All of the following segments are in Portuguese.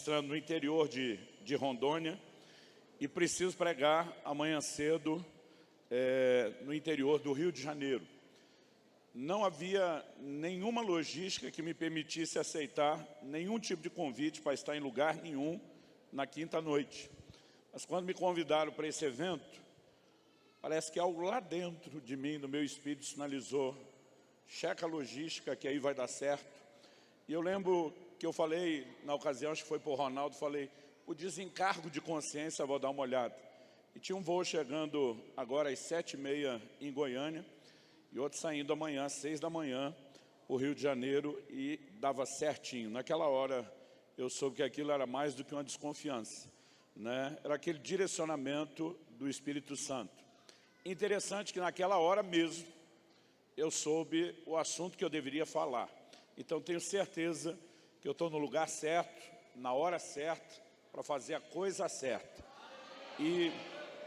ministrando no interior de Rondônia e preciso pregar amanhã cedo no interior do Rio de Janeiro. Não havia nenhuma logística que me permitisse aceitar nenhum tipo de convite para estar em lugar nenhum na quinta-noite. Mas quando me convidaram para esse evento, parece que algo lá dentro de mim, no meu espírito, sinalizou: checa a logística que aí vai dar certo. E eu lembro que eu falei, na ocasião, acho que foi para o Ronaldo, falei: o desencargo de consciência, vou dar uma olhada. E tinha um voo chegando agora às 7h30 em Goiânia, e outro saindo amanhã, às 6 da manhã, o Rio de Janeiro, e dava certinho. Naquela hora, eu soube que aquilo era mais do que uma desconfiança, né? Era aquele direcionamento do Espírito Santo. Interessante que naquela hora mesmo, eu soube o assunto que eu deveria falar. Então, tenho certeza que eu estou no lugar certo, na hora certa, para fazer a coisa certa. E,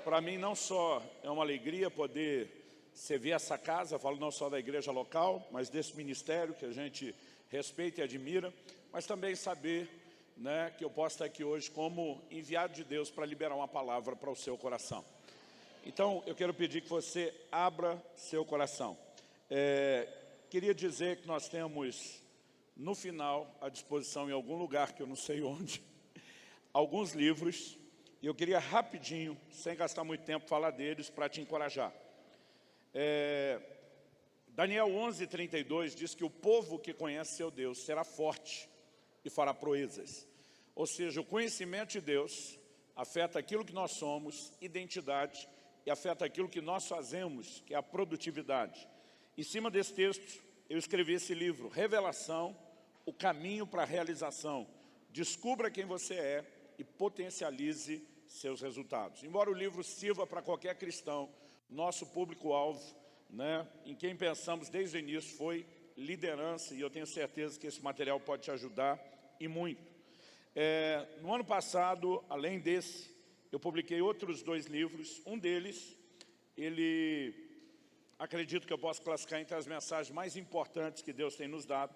para mim, não só é uma alegria poder servir essa casa, eu falo não só da igreja local, mas desse ministério que a gente respeita e admira, mas também saber, né, que eu posso estar aqui hoje como enviado de Deus para liberar uma palavra para o seu coração. Então, eu quero pedir que você abra seu coração. Queria dizer que nós temos, no final, à disposição em algum lugar, que eu não sei onde, alguns livros, e eu queria rapidinho, sem gastar muito tempo, falar deles para te encorajar. Daniel 11:32 diz que o povo que conhece seu Deus será forte e fará proezas. Ou seja, o conhecimento de Deus afeta aquilo que nós somos, identidade, e afeta aquilo que nós fazemos, que é a produtividade. Em cima desse texto, eu escrevi esse livro, Revelação, o caminho para a realização. Descubra quem você é e potencialize seus resultados. Embora o livro sirva para qualquer cristão, nosso público-alvo, né, em quem pensamos desde o início, foi liderança, e eu tenho certeza que esse material pode te ajudar, e muito. No ano passado, além desse, eu publiquei outros 2 livros. Um deles, acredito que eu posso classificar entre as mensagens mais importantes que Deus tem nos dado.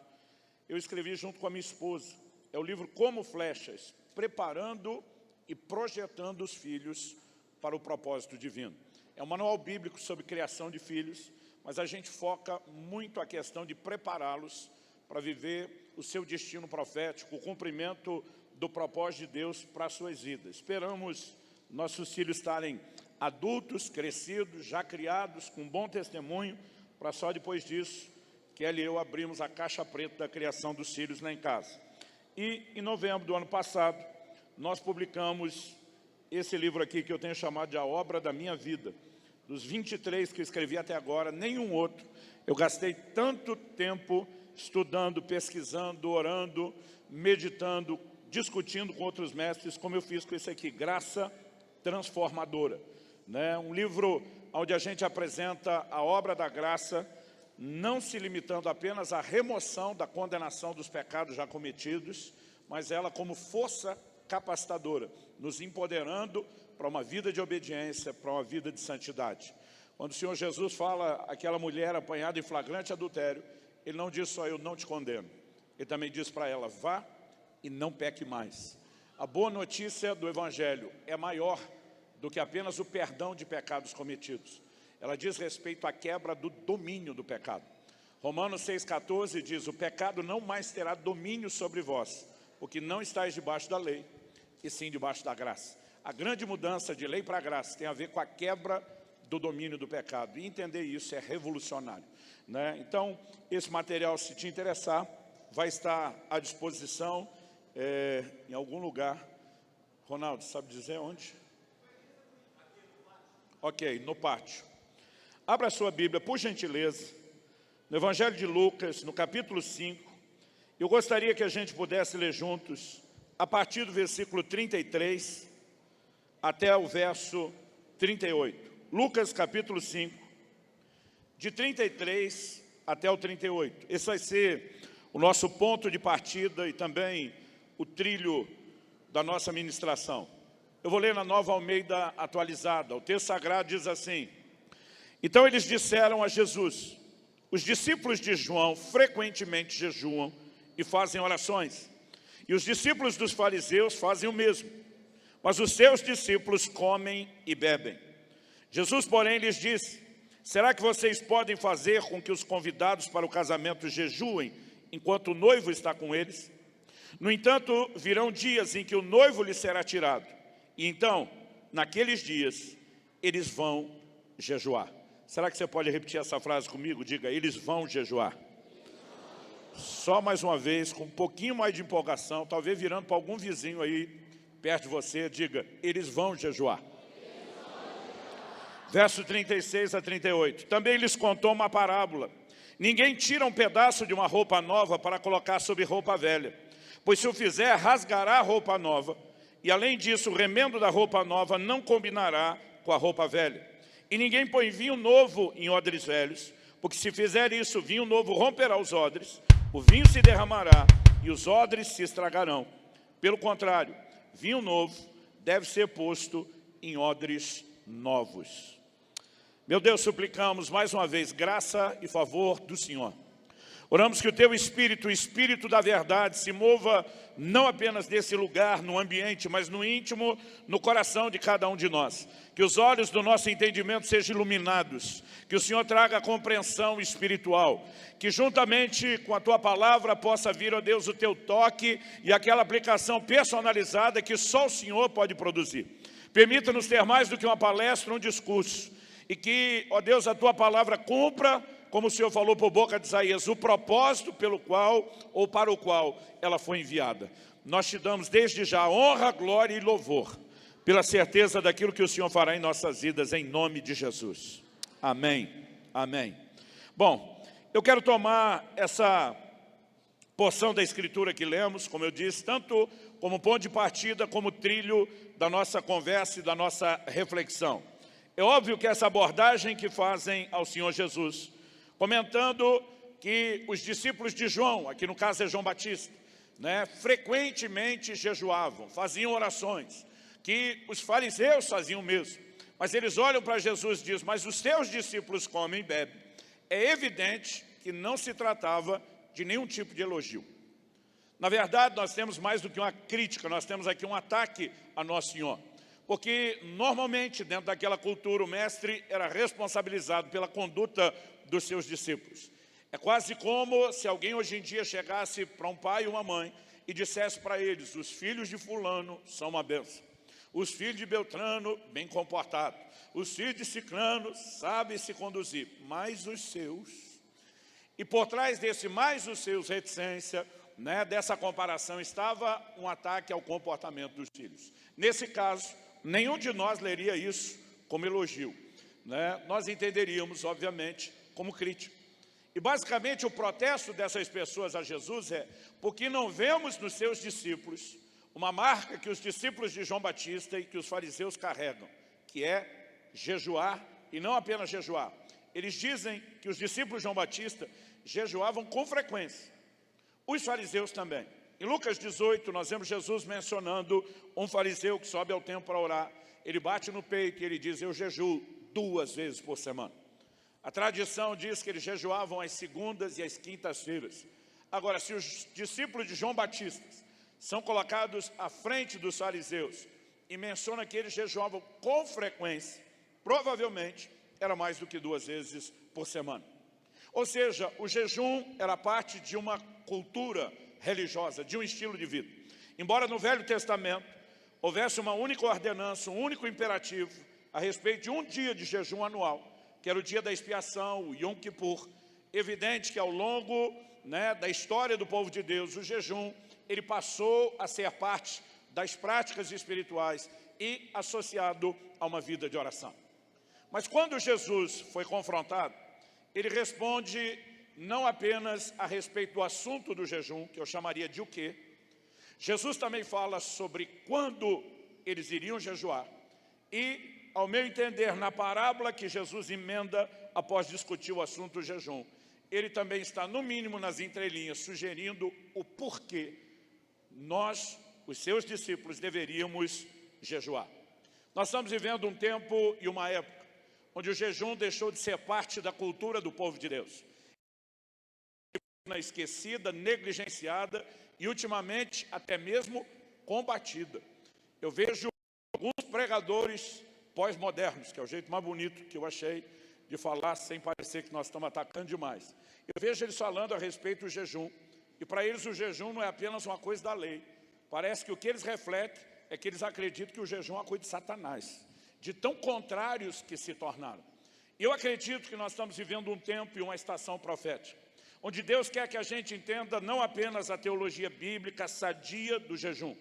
Eu escrevi junto com a minha esposa. É o livro Como Flechas, preparando e projetando os filhos para o propósito divino. É um manual bíblico sobre criação de filhos, mas a gente foca muito a questão de prepará-los para viver o seu destino profético, o cumprimento do propósito de Deus para as suas vidas. Esperamos nossos filhos estarem adultos, crescidos, já criados, com bom testemunho, para só depois disso, que ela e eu abrimos a caixa preta da criação dos filhos lá em casa. E em novembro do ano passado, nós publicamos esse livro aqui, que eu tenho chamado de A Obra da Minha Vida. Dos 23 que eu escrevi até agora, nenhum outro. Eu gastei tanto tempo estudando, pesquisando, orando, meditando, discutindo com outros mestres, como eu fiz com esse aqui, Graça Transformadora. Né? Um livro onde a gente apresenta a obra da graça, não se limitando apenas à remoção da condenação dos pecados já cometidos, mas ela como força capacitadora, nos empoderando para uma vida de obediência, para uma vida de santidade. Quando o Senhor Jesus fala àquela mulher apanhada em flagrante adultério, Ele não diz só: eu não te condeno. Ele também diz para ela: vá e não peque mais. A boa notícia do Evangelho é maior do que apenas o perdão de pecados cometidos. Ela diz respeito à quebra do domínio do pecado. Romanos 6,14 diz: o pecado não mais terá domínio sobre vós, porque não estáis debaixo da lei, e sim debaixo da graça. A grande mudança de lei para graça tem a ver com a quebra do domínio do pecado. E entender isso é revolucionário, né? Então, esse material, se te interessar, vai estar à disposição em algum lugar. Ronaldo, sabe dizer onde? Ok, no pátio. Abra a sua Bíblia, por gentileza, no Evangelho de Lucas, no capítulo 5. Eu gostaria que a gente pudesse ler juntos, a partir do versículo 33 até o verso 38. Lucas, capítulo 5, de 33 até o 38. Esse vai ser o nosso ponto de partida e também o trilho da nossa ministração. Eu vou ler na Nova Almeida atualizada. O texto sagrado diz assim: então eles disseram a Jesus: os discípulos de João frequentemente jejuam e fazem orações, E os discípulos dos fariseus fazem o mesmo, mas os seus discípulos comem e bebem. Jesus, porém, lhes disse: será que vocês podem fazer com que os convidados para o casamento jejuem enquanto o noivo está com eles? No entanto, virão dias em que o noivo lhes será tirado, e então, naqueles dias, eles vão jejuar. Será que você pode repetir essa frase comigo? Diga: eles vão jejuar. Só mais uma vez, com um pouquinho mais de empolgação, talvez virando para algum vizinho aí, perto de você, diga: eles vão jejuar. Verso 36 a 38. Também lhes contou uma parábola. Ninguém tira um pedaço de uma roupa nova para colocar sobre roupa velha, pois se o fizer, rasgará a roupa nova, e além disso, o remendo da roupa nova não combinará com a roupa velha. E ninguém põe vinho novo em odres velhos, porque se fizer isso, o vinho novo romperá os odres, o vinho se derramará e os odres se estragarão. Pelo contrário, vinho novo deve ser posto em odres novos. Meu Deus, suplicamos mais uma vez graça e favor do Senhor. Oramos que o Teu Espírito, o Espírito da verdade, se mova não apenas nesse lugar, no ambiente, mas no íntimo, no coração de cada um de nós. Que os olhos do nosso entendimento sejam iluminados, que o Senhor traga a compreensão espiritual, que juntamente com a Tua palavra possa vir, ó Deus, o Teu toque e aquela aplicação personalizada que só o Senhor pode produzir. Permita-nos ter mais do que uma palestra, um discurso, e que, ó Deus, a Tua palavra cumpra, como o Senhor falou por boca de Isaías, o propósito pelo qual ou para o qual ela foi enviada. Nós te damos desde já honra, glória e louvor, pela certeza daquilo que o Senhor fará em nossas vidas, em nome de Jesus. Amém. Amém. Bom, eu quero tomar essa porção da Escritura que lemos, como eu disse, tanto como ponto de partida, como trilho da nossa conversa e da nossa reflexão. É óbvio que essa abordagem que fazem ao Senhor Jesus, comentando que os discípulos de João, aqui no caso é João Batista, frequentemente jejuavam, faziam orações, que os fariseus faziam o mesmo. Mas eles olham para Jesus e dizem: mas os teus discípulos comem e bebem. É evidente que não se tratava de nenhum tipo de elogio. Na verdade, nós temos mais do que uma crítica, nós temos aqui um ataque a Nosso Senhor. Porque, normalmente, dentro daquela cultura, o mestre era responsabilizado pela conduta dos seus discípulos. É quase como se alguém hoje em dia chegasse para um pai e uma mãe e dissesse para eles: os filhos de fulano são uma bênção, os filhos de Beltrano, bem comportados, os filhos de Ciclano sabem se conduzir, mas os seus. E por trás desse mais os seus, reticência, dessa comparação, estava um ataque ao comportamento dos filhos. Nesse caso, nenhum de nós leria isso como elogio. Nós entenderíamos, obviamente, como crítica. E basicamente o protesto dessas pessoas a Jesus é: porque não vemos nos seus discípulos uma marca que os discípulos de João Batista e que os fariseus carregam, que é jejuar, e não apenas jejuar. Eles dizem que os discípulos de João Batista jejuavam com frequência. Os fariseus também. Em Lucas 18, nós vemos Jesus mencionando um fariseu que sobe ao templo para orar. Ele bate no peito e ele diz: eu jejuo 2 vezes por semana. A tradição diz que eles jejuavam às segundas e às quintas-feiras. Agora, se os discípulos de João Batista são colocados à frente dos fariseus e menciona que eles jejuavam com frequência, provavelmente era mais do que 2 vezes por semana. Ou seja, o jejum era parte de uma cultura religiosa, de um estilo de vida. Embora no Velho Testamento houvesse uma única ordenança, um único imperativo a respeito de um dia de jejum anual, que era o dia da expiação, o Yom Kippur. Evidente que ao longo da história do povo de Deus, o jejum ele passou a ser parte das práticas espirituais e associado a uma vida de oração. Mas quando Jesus foi confrontado, ele responde não apenas a respeito do assunto do jejum, que eu chamaria de o quê. Jesus também fala sobre quando eles iriam jejuar. E, ao meu entender, na parábola que Jesus emenda após discutir o assunto do jejum, ele também está, no mínimo nas entrelinhas, sugerindo o porquê nós, os seus discípulos, deveríamos jejuar. Nós estamos vivendo um tempo e uma época onde o jejum deixou de ser parte da cultura do povo de Deus. Esquecida, negligenciada e ultimamente até mesmo combatida. Eu vejo alguns pregadores pós-modernos, que é o jeito mais bonito que eu achei de falar sem parecer que nós estamos atacando demais. Eu vejo eles falando a respeito do jejum, e para eles o jejum não é apenas uma coisa da lei. Parece que o que eles refletem é que eles acreditam que o jejum é uma coisa de Satanás, de tão contrários que se tornaram. E eu acredito que nós estamos vivendo um tempo e uma estação profética, onde Deus quer que a gente entenda não apenas a teologia bíblica sadia do jejum,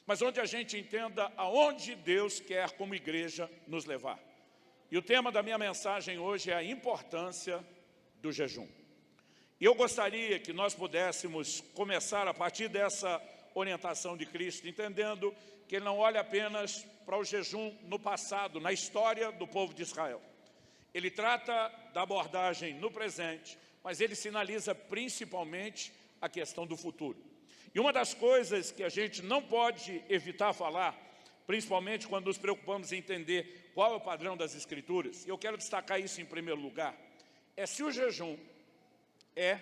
mas onde a gente entenda aonde Deus quer, como igreja, nos levar. E o tema da minha mensagem hoje é a importância do jejum. E eu gostaria que nós pudéssemos começar a partir dessa orientação de Cristo, entendendo que Ele não olha apenas para o jejum no passado, na história do povo de Israel. Ele trata da abordagem no presente, mas Ele sinaliza principalmente a questão do futuro. E uma das coisas que a gente não pode evitar falar, principalmente quando nos preocupamos em entender qual é o padrão das Escrituras, e eu quero destacar isso em primeiro lugar, é se o jejum é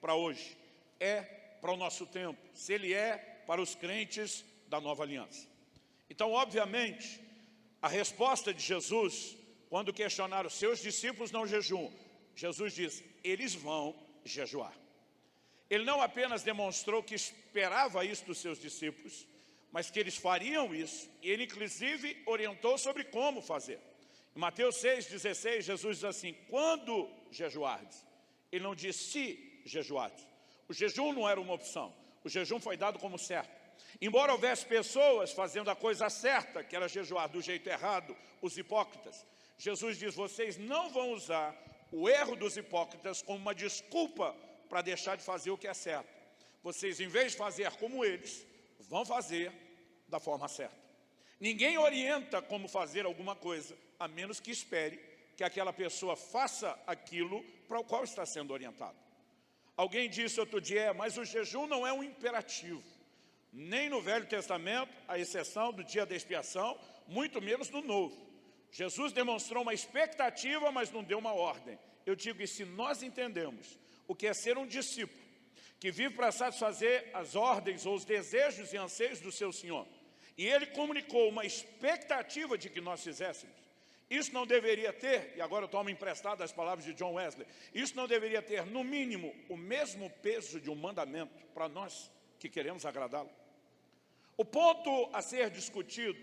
para hoje, é para o nosso tempo, se ele é para os crentes da nova aliança. Então, obviamente, a resposta de Jesus, quando questionaram seus discípulos não jejuam, Jesus diz, eles vão jejuar. Ele não apenas demonstrou que esperava isso dos seus discípulos, mas que eles fariam isso, e ele inclusive orientou sobre como fazer. Em Mateus 6,16, Jesus diz assim, quando jejuardes? Ele não diz se jejuardes. O jejum não era uma opção, o jejum foi dado como certo. Embora houvesse pessoas fazendo a coisa certa, que era jejuar do jeito errado, os hipócritas, Jesus diz, vocês não vão usar o erro dos hipócritas como uma desculpa para deixar de fazer o que é certo. Vocês, em vez de fazer como eles, vão fazer da forma certa. Ninguém orienta como fazer alguma coisa, a menos que espere que aquela pessoa faça aquilo para o qual está sendo orientado. Alguém disse outro dia, mas o jejum não é um imperativo. Nem no Velho Testamento, à exceção do dia da expiação, muito menos no Novo. Jesus demonstrou uma expectativa, mas não deu uma ordem. Eu digo, e se nós entendemos o que é ser um discípulo, que vive para satisfazer as ordens ou os desejos e anseios do seu Senhor, e Ele comunicou uma expectativa de que nós fizéssemos, isso não deveria ter, e agora eu tomo emprestado as palavras de John Wesley, isso não deveria ter, no mínimo, o mesmo peso de um mandamento para nós que queremos agradá-lo. O ponto a ser discutido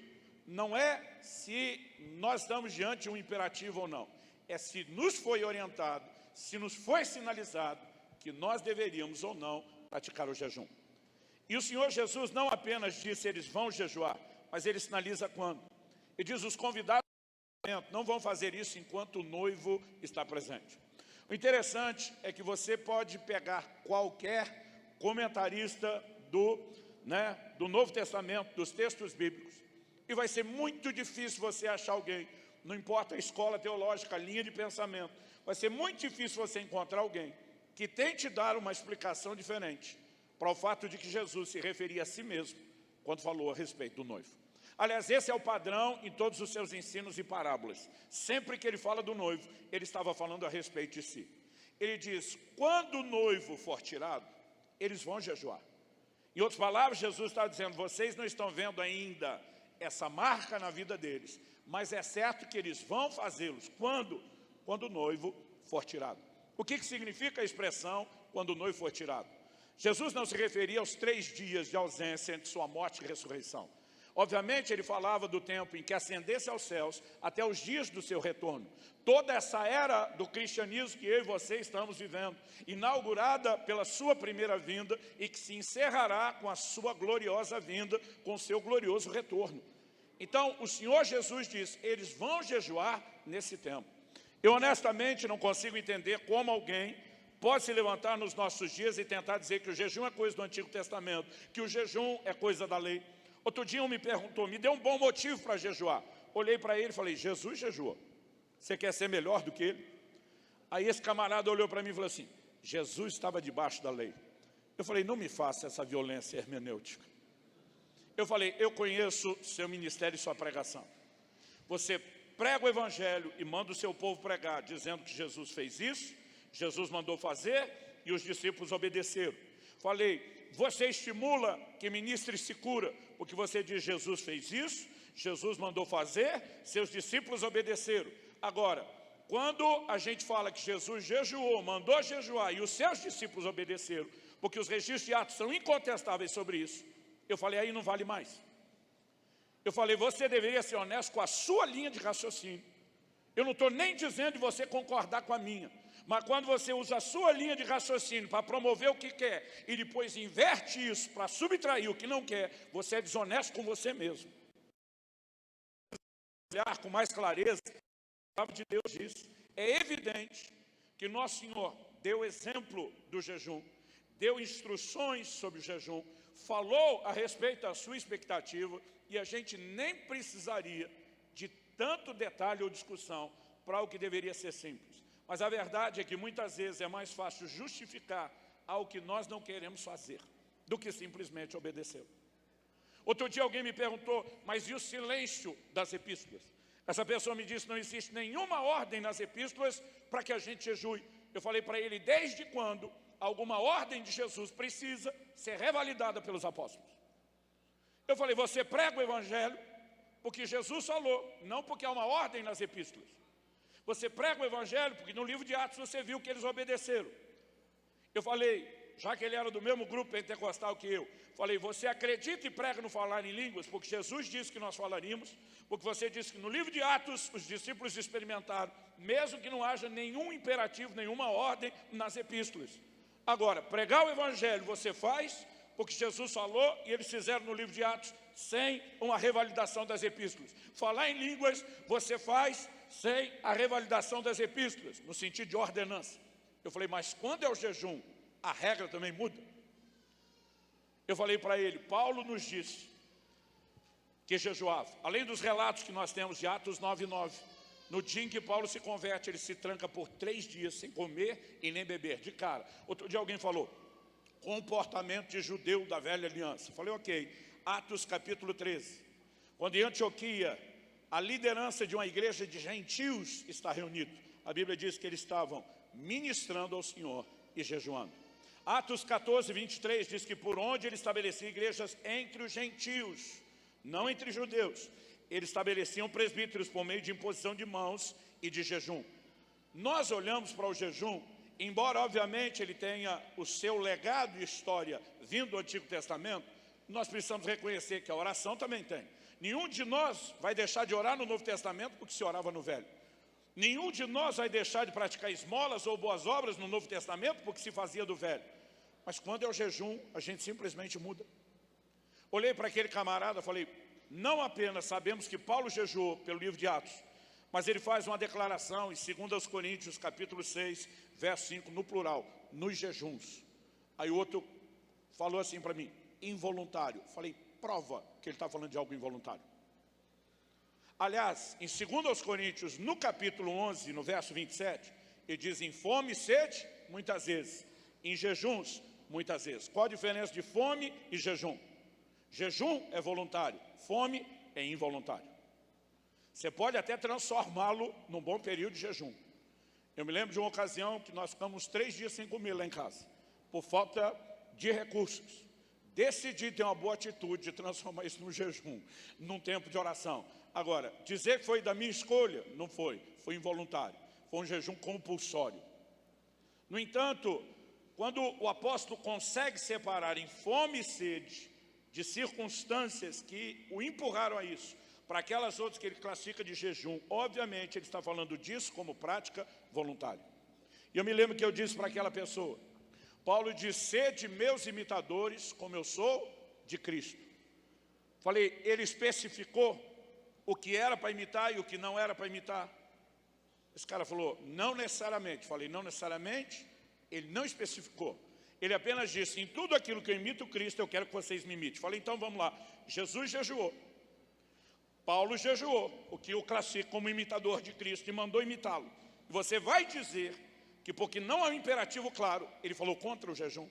não é se nós estamos diante de um imperativo ou não, é se nos foi orientado, se nos foi sinalizado que nós deveríamos ou não praticar o jejum. E o Senhor Jesus não apenas disse eles vão jejuar, mas Ele sinaliza quando. Ele diz os convidados não vão fazer isso enquanto o noivo está presente. O interessante é que você pode pegar qualquer comentarista do Novo Testamento, dos textos bíblicos, e vai ser muito difícil você achar alguém, não importa a escola teológica, a linha de pensamento, vai ser muito difícil você encontrar alguém que tente dar uma explicação diferente para o fato de que Jesus se referia a si mesmo quando falou a respeito do noivo. Aliás, esse é o padrão em todos os seus ensinos e parábolas. Sempre que ele fala do noivo, ele estava falando a respeito de si. Ele diz, quando o noivo for tirado, eles vão jejuar. Em outras palavras, Jesus está dizendo, vocês não estão vendo ainda essa marca na vida deles, mas é certo que eles vão fazê-los quando o noivo for tirado. O que significa a expressão quando o noivo for tirado? Jesus não se referia aos 3 dias de ausência entre sua morte e ressurreição. Obviamente, ele falava do tempo em que ascendesse aos céus até os dias do seu retorno. Toda essa era do cristianismo que eu e você estamos vivendo, inaugurada pela sua primeira vinda e que se encerrará com a sua gloriosa vinda, com o seu glorioso retorno. Então, o Senhor Jesus diz, eles vão jejuar nesse tempo. Eu honestamente não consigo entender como alguém pode se levantar nos nossos dias e tentar dizer que o jejum é coisa do Antigo Testamento, que o jejum é coisa da lei. Outro dia um me perguntou, me deu um bom motivo para jejuar. Olhei para ele e falei, Jesus jejua. Você quer ser melhor do que ele? Aí esse camarada olhou para mim e falou assim, Jesus estava debaixo da lei. Eu falei, não me faça essa violência hermenêutica. Eu falei, eu conheço seu ministério e sua pregação. Você prega o evangelho e manda o seu povo pregar, dizendo que Jesus fez isso, Jesus mandou fazer e os discípulos obedeceram. Falei, você estimula que ministre se cura, porque você diz, Jesus fez isso, Jesus mandou fazer, seus discípulos obedeceram. Agora, quando a gente fala que Jesus jejuou, mandou jejuar, e os seus discípulos obedeceram, porque os registros de Atos são incontestáveis sobre isso, eu falei, aí não vale mais. Eu falei, você deveria ser honesto com a sua linha de raciocínio. Eu não estou nem dizendo de você concordar com a minha, mas quando você usa a sua linha de raciocínio para promover o que quer e depois inverte isso para subtrair o que não quer, você é desonesto com você mesmo. Olhar com mais clareza, a palavra de Deus diz, é evidente que Nosso Senhor deu exemplo do jejum, deu instruções sobre o jejum, falou a respeito da sua expectativa, e a gente nem precisaria de tanto detalhe ou discussão para o que deveria ser simples. Mas a verdade é que muitas vezes é mais fácil justificar algo que nós não queremos fazer do que simplesmente obedecer. Outro dia alguém me perguntou, mas e o silêncio das epístolas? Essa pessoa me disse, não existe nenhuma ordem nas epístolas para que a gente jejue. Eu falei para ele, desde quando alguma ordem de Jesus precisa ser revalidada pelos apóstolos? Eu falei, você prega o evangelho porque Jesus falou, não porque há uma ordem nas epístolas. Você prega o evangelho porque no livro de Atos você viu que eles obedeceram. Eu falei, já que ele era do mesmo grupo pentecostal que eu, falei, você acredita e prega no falar em línguas, porque Jesus disse que nós falaríamos, porque você disse que no livro de Atos os discípulos experimentaram, mesmo que não haja nenhum imperativo, nenhuma ordem nas epístolas. Agora, pregar o evangelho você faz, porque Jesus falou e eles fizeram no livro de Atos, sem uma revalidação das epístolas. Falar em línguas você faz sem a revalidação das epístolas, no sentido de ordenança. Eu falei, mas quando é o jejum, a regra também muda? Eu falei para ele, Paulo nos disse que jejuava. Além dos relatos que nós temos de Atos 9:9, no dia em que Paulo se converte, ele se tranca por 3 dias sem comer e nem beber, de cara. Outro dia alguém falou, comportamento de judeu da velha aliança. Eu falei, ok. Atos capítulo 13. Quando em Antioquia, a liderança de uma igreja de gentios está reunida. A Bíblia diz que eles estavam ministrando ao Senhor e jejuando. Atos 14:23 diz que por onde ele estabelecia igrejas entre os gentios, não entre judeus, eles estabeleciam presbíteros por meio de imposição de mãos e de jejum. Nós olhamos para o jejum, embora obviamente ele tenha o seu legado e história vindo do Antigo Testamento, nós precisamos reconhecer que a oração também tem. Nenhum de nós vai deixar de orar no Novo Testamento porque se orava no Velho. Nenhum de nós vai deixar de praticar esmolas ou boas obras no Novo Testamento porque se fazia do Velho. Mas quando é o jejum, a gente simplesmente muda. Olhei para aquele camarada e falei, não apenas sabemos que Paulo jejuou pelo livro de Atos, mas ele faz uma declaração em 2 Coríntios, capítulo 6, verso 5, no plural, nos jejuns. Aí o outro falou assim para mim, involuntário. Falei, prova que ele está falando de algo involuntário. Aliás, em 2 Coríntios, no capítulo 11, no verso 27, ele diz em fome e sede, muitas vezes. Em jejuns, muitas vezes. Qual a diferença de fome e jejum? Jejum é voluntário, fome é involuntário. Você pode até transformá-lo num bom período de jejum. Eu me lembro de uma ocasião que nós ficamos 3 dias sem comer lá em casa, por falta de recursos. Decidi ter uma boa atitude de transformar isso num jejum, num tempo de oração. Agora, dizer que foi da minha escolha, não foi, foi involuntário. Foi um jejum compulsório. No entanto, quando o apóstolo consegue separar em fome e sede de circunstâncias que o empurraram a isso, para aquelas outras que ele classifica de jejum, obviamente ele está falando disso como prática voluntária. E eu me lembro que eu disse para aquela pessoa, Paulo diz, sede meus imitadores, como eu sou de Cristo. Falei, ele especificou o que era para imitar e o que não era para imitar. Esse cara falou, não necessariamente. Falei, não necessariamente, ele não especificou. Ele apenas disse, em tudo aquilo que eu imito Cristo, eu quero que vocês me imitem. Falei, então vamos lá. Jesus jejuou. Paulo jejuou, o que eu classifico como imitador de Cristo, e mandou imitá-lo. Você vai dizer que porque não há um imperativo claro, ele falou contra o jejum.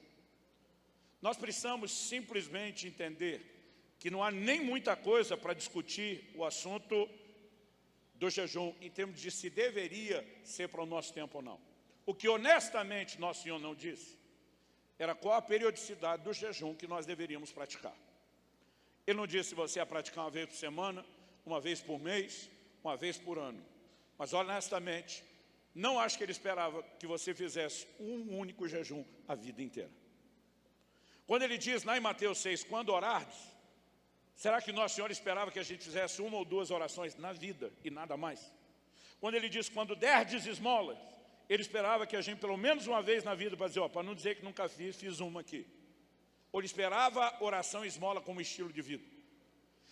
Nós precisamos simplesmente entender que não há nem muita coisa para discutir o assunto do jejum, em termos de se deveria ser para o nosso tempo ou não. O que honestamente Nosso Senhor não disse, era qual a periodicidade do jejum que nós deveríamos praticar. Ele não disse se você ia praticar uma vez por semana, uma vez por mês, uma vez por ano. Mas honestamente, não acho que ele esperava que você fizesse um único jejum a vida inteira. Quando ele diz lá em Mateus 6, quando orardes, será que Nosso Senhor esperava que a gente fizesse uma ou duas orações na vida e nada mais? Quando ele diz, quando derdes esmolas, ele esperava que a gente pelo menos uma vez na vida, para dizer, para não dizer que nunca fiz uma aqui. Ou ele esperava oração e esmola como estilo de vida.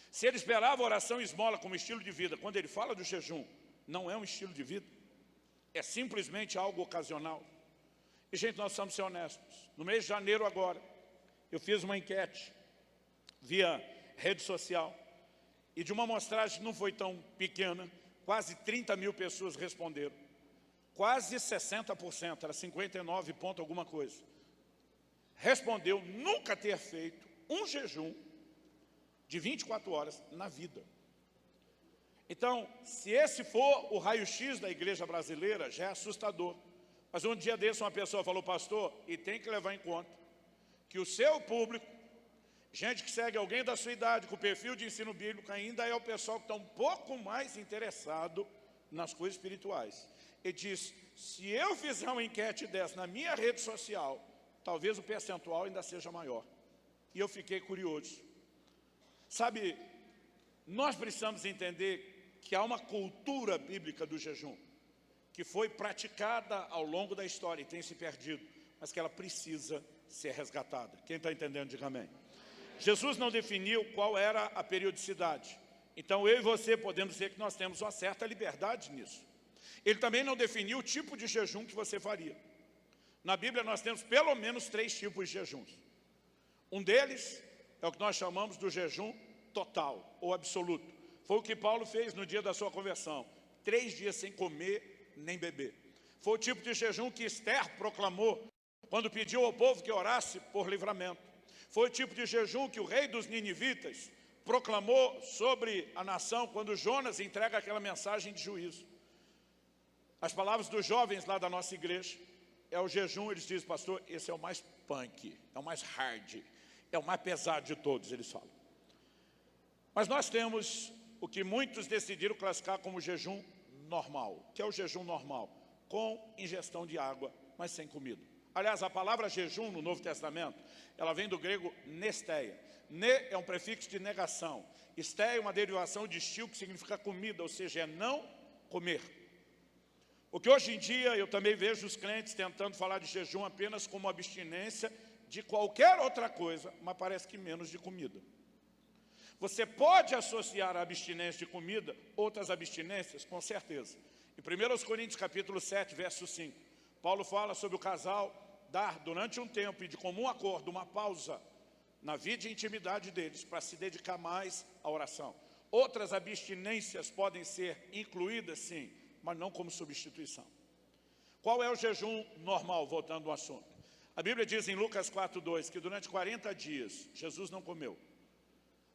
Se ele esperava oração e esmola como estilo de vida, quando ele fala do jejum, não é um estilo de vida, é simplesmente algo ocasional. E gente, nós precisamos ser honestos. No mês de janeiro agora, eu fiz uma enquete via rede social, e de uma amostragem que não foi tão pequena, quase 30 mil pessoas responderam. Quase 60%, era 59 ponto alguma coisa. Respondeu nunca ter feito um jejum de 24 horas na vida. Então, se esse for o raio-x da igreja brasileira, já é assustador. Mas um dia desse uma pessoa falou, pastor, e tem que levar em conta que o seu público, gente que segue alguém da sua idade, com perfil de ensino bíblico, ainda é o pessoal que está um pouco mais interessado nas coisas espirituais. Ele diz, se eu fizer uma enquete dessa na minha rede social, talvez o percentual ainda seja maior. E eu fiquei curioso. Sabe, nós precisamos entender que há uma cultura bíblica do jejum, que foi praticada ao longo da história e tem se perdido, mas que ela precisa ser resgatada. Quem está entendendo, diga amém. Jesus não definiu qual era a periodicidade. Então eu e você podemos dizer que nós temos uma certa liberdade nisso. Ele também não definiu o tipo de jejum que você faria. Na Bíblia nós temos pelo menos 3 tipos de jejuns. Um deles é o que nós chamamos do jejum total ou absoluto. Foi o que Paulo fez no dia da sua conversão. 3 dias sem comer nem beber. Foi o tipo de jejum que Esther proclamou quando pediu ao povo que orasse por livramento. Foi o tipo de jejum que o rei dos ninivitas proclamou sobre a nação quando Jonas entrega aquela mensagem de juízo. As palavras dos jovens lá da nossa igreja é o jejum, eles dizem, pastor, esse é o mais punk, é o mais hard, é o mais pesado de todos, eles falam. Mas nós temos o que muitos decidiram classificar como jejum normal, que é o jejum normal, com ingestão de água, mas sem comida. Aliás, a palavra jejum no Novo Testamento, ela vem do grego nesteia. Ne é um prefixo de negação. Esteia é uma derivação de estio, que significa comida, ou seja, é não comer. O que hoje em dia eu também vejo os crentes tentando falar de jejum apenas como abstinência de qualquer outra coisa, mas parece que menos de comida. Você pode associar a abstinência de comida outras abstinências, com certeza. Em 1 Coríntios capítulo 7, verso 5, Paulo fala sobre o casal dar durante um tempo e de comum acordo uma pausa na vida e intimidade deles para se dedicar mais à oração. Outras abstinências podem ser incluídas, sim, mas não como substituição. Qual é o jejum normal, voltando ao assunto? A Bíblia diz em Lucas 4:2 que durante 40 dias Jesus não comeu.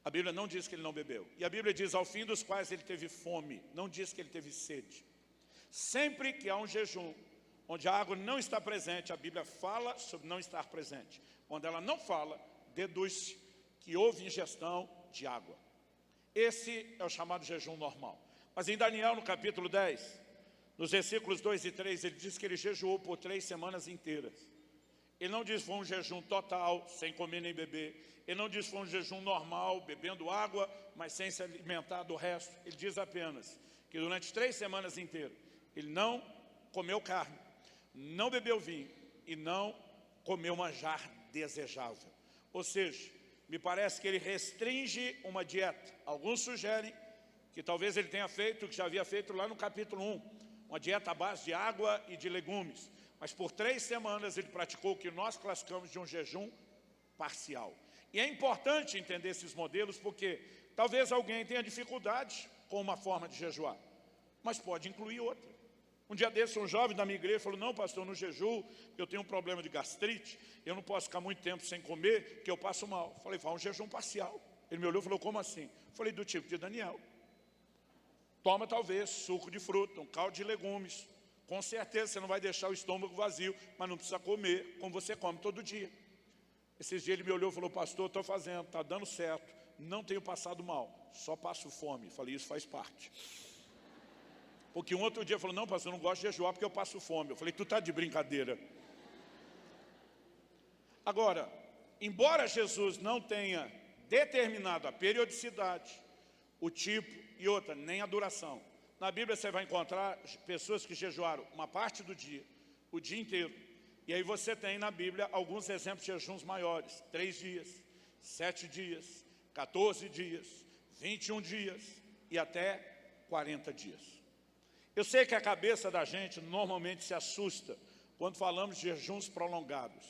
A Bíblia não diz que ele não bebeu. E a Bíblia diz ao fim dos quais ele teve fome, não diz que ele teve sede. Sempre que há um jejum onde a água não está presente, a Bíblia fala sobre não estar presente. Quando ela não fala, deduz-se que houve ingestão de água. Esse é o chamado jejum normal. Mas em Daniel, no capítulo 10, nos versículos 2 e 3, ele diz que ele jejuou por 3 semanas inteiras. Ele não diz que foi um jejum total, sem comer nem beber. Ele não diz que foi um jejum normal, bebendo água, mas sem se alimentar do resto. Ele diz apenas que durante 3 semanas inteiras, ele não comeu carne, não bebeu vinho e não comeu manjar desejável. Ou seja, me parece que ele restringe uma dieta. Alguns sugerem que talvez ele tenha feito o que já havia feito lá no capítulo 1, uma dieta à base de água e de legumes. Mas por 3 semanas ele praticou o que nós classificamos de um jejum parcial. E é importante entender esses modelos porque talvez alguém tenha dificuldade com uma forma de jejuar, mas pode incluir outra. Um dia desse, um jovem da minha igreja falou, não, pastor, no jejum eu tenho um problema de gastrite, eu não posso ficar muito tempo sem comer, que eu passo mal. Falei, faz um jejum parcial. Ele me olhou e falou, como assim? Falei, do tipo de Daniel. Toma talvez suco de fruta, um caldo de legumes. Com certeza você não vai deixar o estômago vazio, mas não precisa comer como você come todo dia. Esses dias ele me olhou e falou, pastor, estou fazendo, está dando certo, não tenho passado mal, só passo fome. Falei, isso faz parte. Porque um outro dia falou, não, pastor, eu não gosto de jejuar porque eu passo fome. Eu falei, tu está de brincadeira. Agora, embora Jesus não tenha determinado a periodicidade, o tipo e outra, nem a duração. Na Bíblia você vai encontrar pessoas que jejuaram uma parte do dia, o dia inteiro. E aí você tem na Bíblia alguns exemplos de jejuns maiores, 3 dias, 7 dias, 14 dias, 21 dias e até 40 dias. Eu sei que a cabeça da gente normalmente se assusta quando falamos de jejuns prolongados.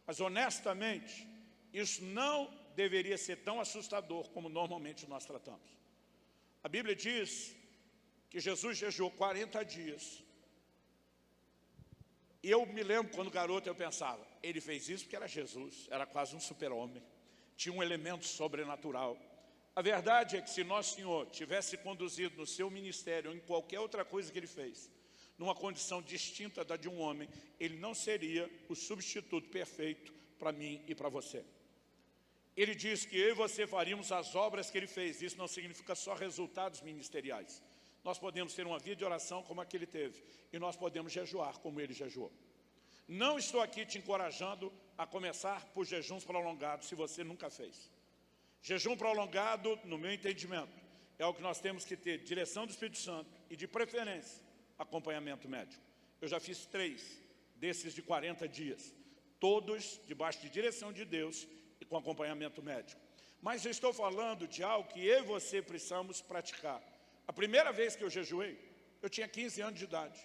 Mas honestamente, isso não deveria ser tão assustador como normalmente nós tratamos. A Bíblia diz que Jesus jejuou 40 dias. E eu me lembro, quando garoto, eu pensava, ele fez isso porque era Jesus, era quase um super-homem, tinha um elemento sobrenatural. A verdade é que se Nosso Senhor tivesse conduzido no seu ministério, ou em qualquer outra coisa que ele fez, numa condição distinta da de um homem, ele não seria o substituto perfeito para mim e para você. Ele diz que eu e você faríamos as obras que ele fez. Isso não significa só resultados ministeriais. Nós podemos ter uma vida de oração como a que ele teve, e nós podemos jejuar como ele jejuou. Não estou aqui te encorajando a começar por jejuns prolongados, se você nunca fez. Jejum prolongado, no meu entendimento, é o que nós temos que ter direção do Espírito Santo e, de preferência, acompanhamento médico. Eu já fiz 3 desses de 40 dias, todos debaixo de direção de Deus e com acompanhamento médico. Mas eu estou falando de algo que eu e você precisamos praticar. A primeira vez que eu jejuei, eu tinha 15 anos de idade.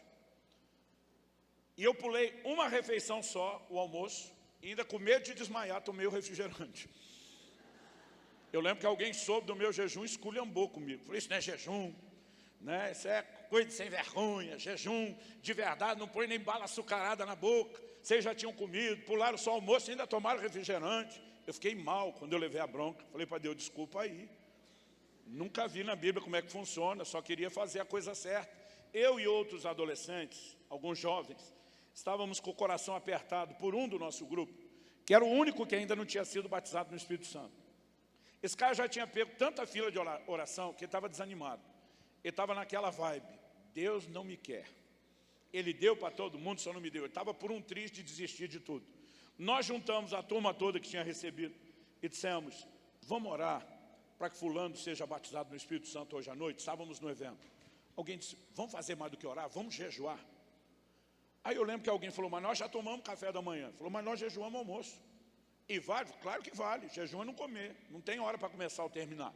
E eu pulei uma refeição só, o almoço, e ainda com medo de desmaiar, tomei o refrigerante. Eu lembro que alguém soube do meu jejum e esculhambou comigo. Falei, isso não é jejum, né? Isso é coisa de sem vergonha, jejum de verdade, não põe nem bala açucarada na boca. Vocês já tinham comido, pularam só o almoço e ainda tomaram refrigerante. Eu fiquei mal quando eu levei a bronca. Falei para Deus, desculpa aí. Nunca vi na Bíblia como é que funciona, só queria fazer a coisa certa. Eu e outros adolescentes, alguns jovens, estávamos com o coração apertado por um do nosso grupo, que era o único que ainda não tinha sido batizado no Espírito Santo. Esse cara já tinha pego tanta fila de oração que ele estava desanimado. Ele estava naquela vibe, Deus não me quer. Ele deu para todo mundo, só não me deu. Ele estava por um triste de desistir de tudo. Nós juntamos a turma toda que tinha recebido e dissemos, vamos orar para que fulano seja batizado no Espírito Santo hoje à noite. Estávamos no evento. Alguém disse, vamos fazer mais do que orar, vamos jejuar. Aí eu lembro que alguém falou, mas nós já tomamos café da manhã. Falou, mas nós jejuamos almoço. E vale? Claro que vale, jejum é não comer, não tem hora para começar ou terminar.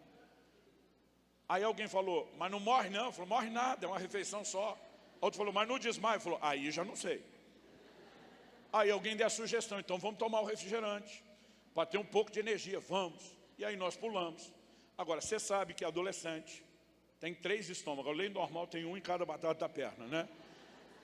Aí alguém falou, mas não morre não. Falou, morre nada, é uma refeição só. Outro falou, mas não desmaia. Falou, aí já não sei. Aí alguém deu a sugestão, então vamos tomar o refrigerante, para ter um pouco de energia, vamos. E aí nós pulamos. Agora, você sabe que adolescente tem 3 estômagos, a lei normal tem 1 em cada batata da perna, né?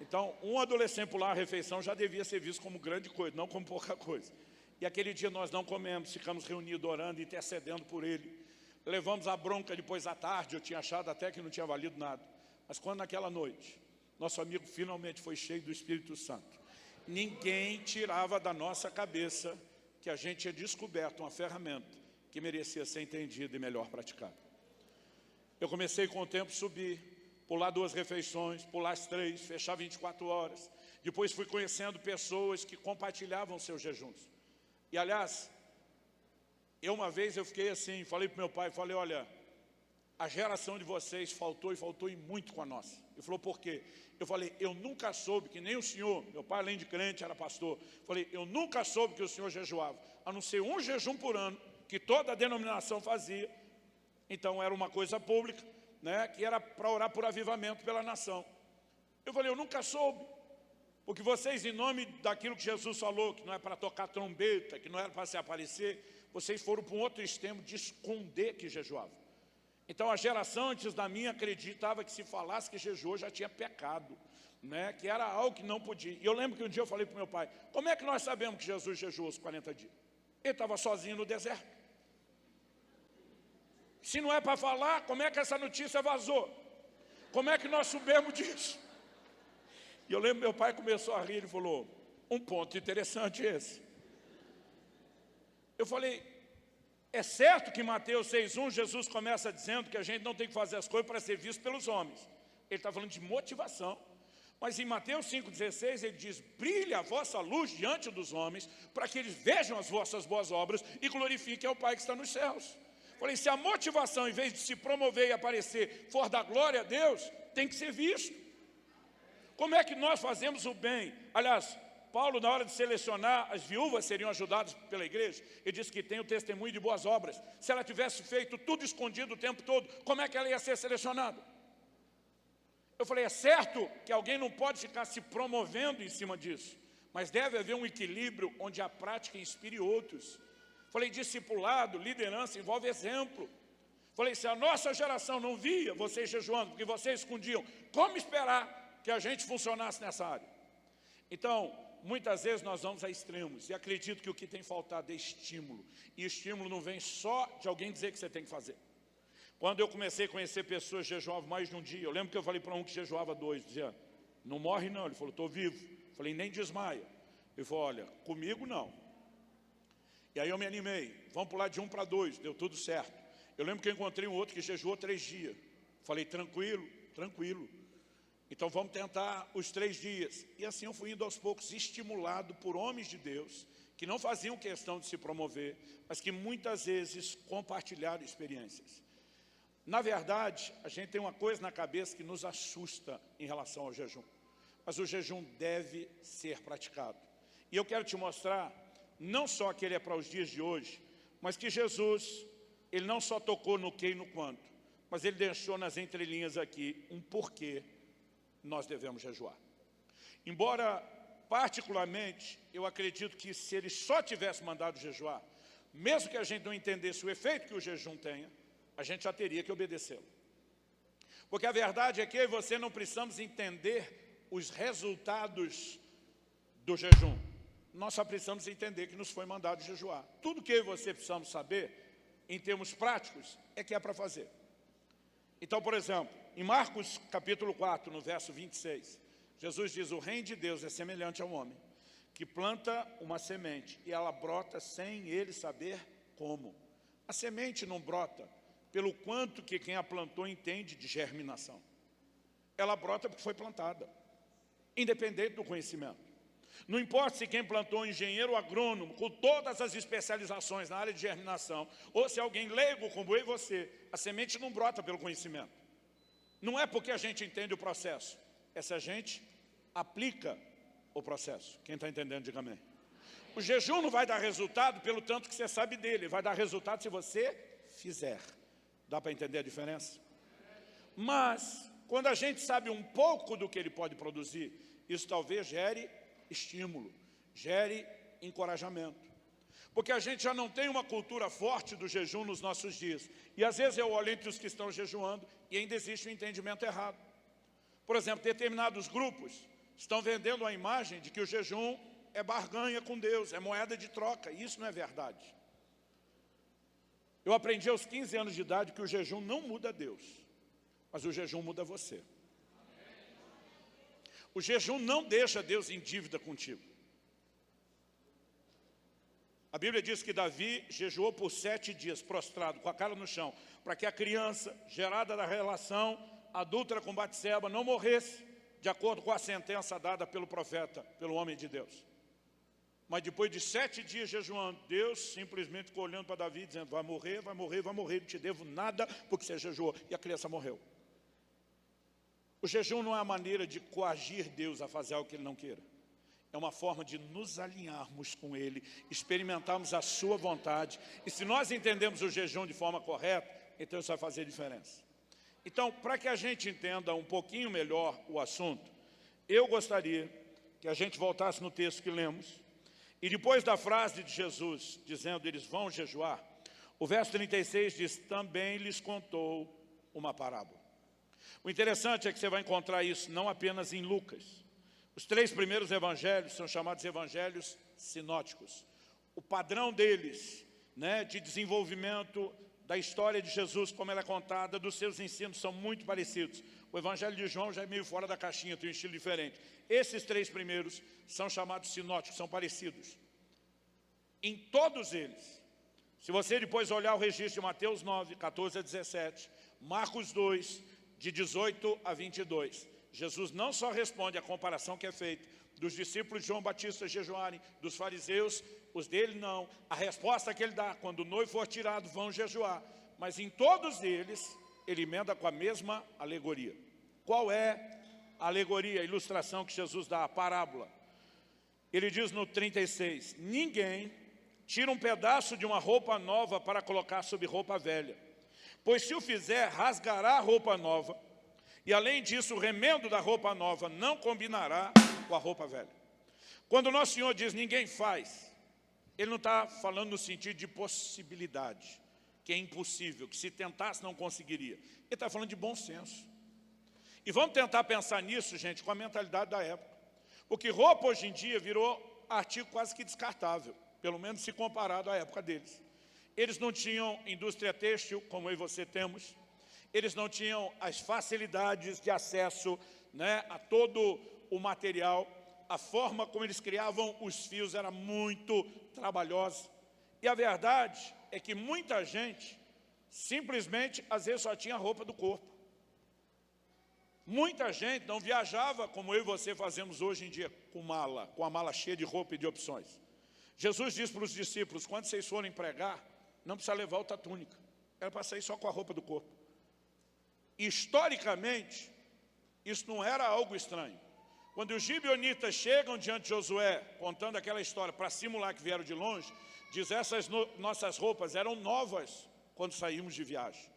Então, um adolescente pular a refeição já devia ser visto como grande coisa, não como pouca coisa. E aquele dia nós não comemos, ficamos reunidos orando, intercedendo por ele. Levamos a bronca depois à tarde, eu tinha achado até que não tinha valido nada. Mas quando naquela noite, nosso amigo finalmente foi cheio do Espírito Santo, ninguém tirava da nossa cabeça que a gente tinha descoberto uma ferramenta que merecia ser entendida e melhor praticada. Eu comecei com o tempo a subir, pular 2 refeições, pular as 3, fechar 24 horas. Depois fui conhecendo pessoas que compartilhavam seus jejuns. E aliás, uma vez eu fiquei assim, falei para meu pai, falei, olha, a geração de vocês faltou e muito com a nossa. Ele falou, por quê? Eu falei, eu nunca soube, que nem o senhor, meu pai além de crente era pastor, falei, eu nunca soube que o senhor jejuava, a não ser um jejum por ano, que toda a denominação fazia. Então era uma coisa pública, né, que era para orar por avivamento pela nação. Eu falei, eu nunca soube, porque vocês, em nome daquilo que Jesus falou, que não é para tocar trombeta, que não era para se aparecer, vocês foram para um outro extremo de esconder que jejuavam. Então a geração antes da minha acreditava que se falasse que jejuou já tinha pecado, né, que era algo que não podia. E eu lembro que um dia eu falei para o meu pai, como é que nós sabemos que Jesus jejuou os 40 dias? Ele estava sozinho no deserto. Se não é para falar, como é que essa notícia vazou? Como é que nós soubemos disso? E eu lembro que meu pai começou a rir, ele falou, um ponto interessante esse. Eu falei, é certo que em Mateus 6,1 Jesus começa dizendo que a gente não tem que fazer as coisas para ser visto pelos homens. Ele está falando de motivação. Mas em Mateus 5,16 ele diz, brilha a vossa luz diante dos homens, para que eles vejam as vossas boas obras e glorifiquem ao Pai que está nos céus. Falei, se a motivação, em vez de se promover e aparecer, for dar glória a Deus, tem que ser visto. Como é que nós fazemos o bem? Aliás, Paulo, na hora de selecionar, as viúvas seriam ajudadas pela igreja. Ele disse que tem o testemunho de boas obras. Se ela tivesse feito tudo escondido o tempo todo, como é que ela ia ser selecionada? Eu falei, é certo que alguém não pode ficar se promovendo em cima disso, mas deve haver um equilíbrio onde a prática inspire outros. Falei, discipulado, liderança envolve exemplo. Falei, se a nossa geração não via vocês jejuando, porque vocês escondiam, como esperar que a gente funcionasse nessa área? Então, muitas vezes nós vamos a extremos, e acredito que o que tem faltado é estímulo. E estímulo não vem só de alguém dizer que você tem que fazer. Quando eu comecei a conhecer pessoas que jejuavam mais de um dia, eu lembro que eu falei para um que jejuava 2, dizia, não morre não. Ele falou, estou vivo. Eu falei, nem desmaia. Ele falou, olha, comigo não. E aí eu me animei, vamos pular de 1 para 2, deu tudo certo. Eu lembro que eu encontrei um outro que jejuou 3 dias. Falei, tranquilo, tranquilo. Então vamos tentar os 3 dias. E assim eu fui indo aos poucos, estimulado por homens de Deus, que não faziam questão de se promover, mas que muitas vezes compartilharam experiências. Na verdade, a gente tem uma coisa na cabeça que nos assusta em relação ao jejum. Mas o jejum deve ser praticado. E eu quero te mostrar, não só que ele é para os dias de hoje, mas que Jesus, ele não só tocou no que e no quanto, mas ele deixou nas entrelinhas aqui um porquê nós devemos jejuar. Embora, particularmente, eu acredito que se ele só tivesse mandado jejuar, mesmo que a gente não entendesse o efeito que o jejum tenha, a gente já teria que obedecê-lo. Porque a verdade é que eu e você não precisamos entender os resultados do jejum. Nós só precisamos entender que nos foi mandado jejuar. Tudo que eu e você precisamos saber, em termos práticos, é que é para fazer. Então, por exemplo, em Marcos capítulo 4, no verso 26, Jesus diz, o reino de Deus é semelhante ao homem, que planta uma semente e ela brota sem ele saber como. A semente não brota pelo quanto que quem a plantou entende de germinação. Ela brota porque foi plantada, independente do conhecimento. Não importa se quem plantou é um engenheiro agrônomo, com todas as especializações na área de germinação, ou se alguém leigo como eu e você, a semente não brota pelo conhecimento. Não é porque a gente entende o processo, é se a gente aplica o processo. Quem está entendendo, diga amém. O jejum não vai dar resultado pelo tanto que você sabe dele, vai dar resultado se você fizer. Dá para entender a diferença? Mas, quando a gente sabe um pouco do que ele pode produzir, isso talvez gere estímulo, gere encorajamento. Porque a gente já não tem uma cultura forte do jejum nos nossos dias. E às vezes eu olho entre os que estão jejuando e ainda existe um entendimento errado. Por exemplo, determinados grupos estão vendendo a imagem de que o jejum é barganha com Deus, é moeda de troca. E isso não é verdade. Eu aprendi aos 15 anos de idade que o jejum não muda Deus, mas o jejum muda você. O jejum não deixa Deus em dívida contigo. A Bíblia diz que Davi jejuou por 7 dias, prostrado, com a cara no chão, para que a criança, gerada da relação adúltera com Batseba, não morresse, de acordo com a sentença dada pelo profeta, pelo homem de Deus. Mas depois de 7 dias jejuando, Deus simplesmente ficou olhando para Davi, dizendo, vai morrer, vai morrer, vai morrer, não te devo nada, porque você jejuou. E a criança morreu. O jejum não é a maneira de coagir Deus a fazer algo que Ele não queira. É uma forma de nos alinharmos com Ele, experimentarmos a sua vontade. E se nós entendemos o jejum de forma correta, então isso vai fazer diferença. Então, para que a gente entenda um pouquinho melhor o assunto, eu gostaria que a gente voltasse no texto que lemos. E depois da frase de Jesus, dizendo, eles vão jejuar, o verso 36 diz, também lhes contou uma parábola. O interessante é que você vai encontrar isso não apenas em Lucas. Os 3 primeiros evangelhos são chamados evangelhos sinóticos. O padrão deles, de desenvolvimento da história de Jesus, como ela é contada, dos seus ensinos, são muito parecidos. O evangelho de João já é meio fora da caixinha, tem um estilo diferente. Esses 3 primeiros são chamados sinóticos, são parecidos. Em todos eles, Se você depois olhar o registro de Mateus 9, 14 a 17, Marcos 2, de 18 a 22, Jesus não só responde à comparação que é feita dos discípulos de João Batista jejuarem, dos fariseus, os dele não. A resposta que ele dá, quando o noivo for tirado, vão jejuar. Mas em todos eles, ele emenda com a mesma alegoria. Qual é a alegoria, a ilustração que Jesus dá, a parábola? Ele diz no 36, ninguém tira um pedaço de uma roupa nova para colocar sobre roupa velha, pois se o fizer, rasgará a roupa nova, e além disso, o remendo da roupa nova não combinará com a roupa velha. Quando o nosso Senhor diz ninguém faz, ele não está falando no sentido de possibilidade, que é impossível, que se tentasse não conseguiria. Ele está falando de bom senso. E vamos tentar pensar nisso, gente, com a mentalidade da época. Porque roupa hoje em dia virou artigo quase que descartável, pelo menos se comparado à época deles. Eles não tinham indústria têxtil, como eu e você temos. Eles não tinham as facilidades de acesso, né, a todo o material. A forma como eles criavam os fios era muito trabalhosa. E a verdade é que muita gente, simplesmente, às vezes só tinha a roupa do corpo. Muita gente não viajava como eu e você fazemos hoje em dia, com a mala cheia de roupa e de opções. Jesus disse para os discípulos, quando vocês forem pregar, não precisa levar outra túnica. Era para sair só com a roupa do corpo. Historicamente, isso não era algo estranho. Quando os gibeonitas chegam diante de Josué, contando aquela história, para simular que vieram de longe, diz, essas nossas roupas eram novas quando saímos de viagem.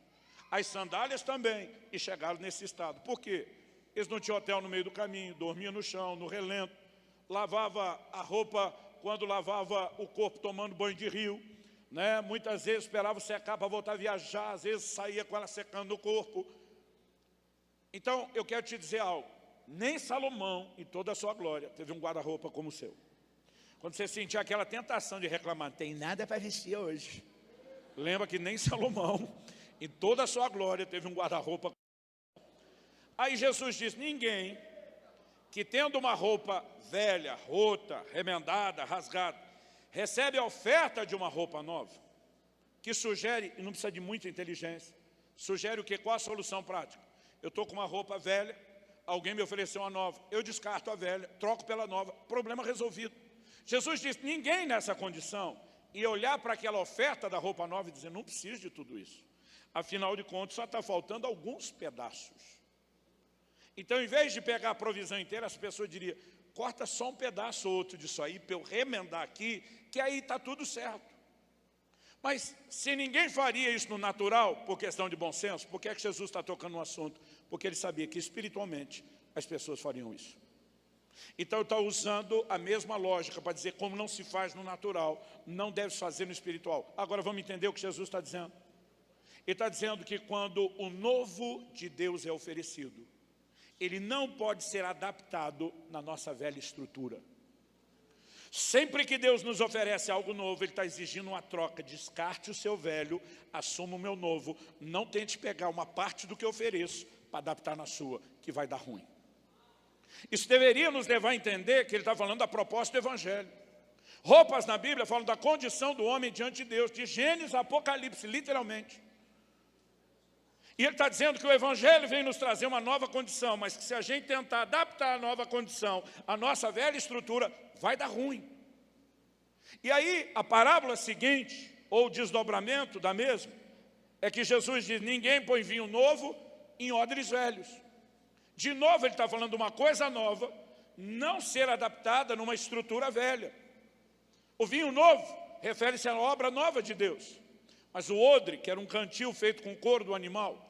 As sandálias também, e chegaram nesse estado. Por quê? Eles não tinham hotel no meio do caminho, dormiam no chão, no relento, lavava a roupa quando lavava o corpo tomando banho de rio, né? Muitas vezes esperava secar para voltar a viajar, às vezes saía com ela secando no corpo. Então, eu quero te dizer algo, nem Salomão, em toda a sua glória, teve um guarda-roupa como o seu. Quando você sentir aquela tentação de reclamar, não tem nada para vestir hoje. Lembra que nem Salomão, em toda a sua glória, teve um guarda-roupa. Aí Jesus diz, ninguém que tendo uma roupa velha, rota, remendada, rasgada, recebe a oferta de uma roupa nova, que sugere, e não precisa de muita inteligência, sugere o quê? Qual a solução prática? Eu estou com uma roupa velha, alguém me ofereceu uma nova, eu descarto a velha, troco pela nova, problema resolvido. Jesus diz, ninguém nessa condição, e olhar para aquela oferta da roupa nova e dizer, não preciso de tudo isso. Afinal de contas, só está faltando alguns pedaços. Então, em vez de pegar a provisão inteira, as pessoas diriam, corta só um pedaço ou outro disso aí, para eu remendar aqui, que aí está tudo certo. Mas, se ninguém faria isso no natural, por questão de bom senso, por que é que Jesus está tocando no assunto? Porque ele sabia que, espiritualmente, as pessoas fariam isso. Então, ele está usando a mesma lógica para dizer, como não se faz no natural, não deve se fazer no espiritual. Agora, vamos entender o que Jesus está dizendo? Ele está dizendo que quando o novo de Deus é oferecido, ele não pode ser adaptado na nossa velha estrutura. Sempre que Deus nos oferece algo novo, Ele está exigindo uma troca. Descarte o seu velho, assuma o meu novo. Não tente pegar uma parte do que eu ofereço para adaptar na sua, que vai dar ruim. Isso deveria nos levar a entender que Ele está falando da proposta do Evangelho. Roupas na Bíblia falam da condição do homem diante de Deus, de Gênesis a Apocalipse, literalmente. E ele está dizendo que o Evangelho vem nos trazer uma nova condição, mas que se a gente tentar adaptar a nova condição, a nossa velha estrutura, vai dar ruim. E aí, a parábola seguinte, ou desdobramento da mesma, é que Jesus diz, ninguém põe vinho novo em odres velhos. De novo, ele está falando de uma coisa nova, não ser adaptada numa estrutura velha. O vinho novo refere-se à obra nova de Deus. Mas o odre, que era um cantil feito com couro do animal,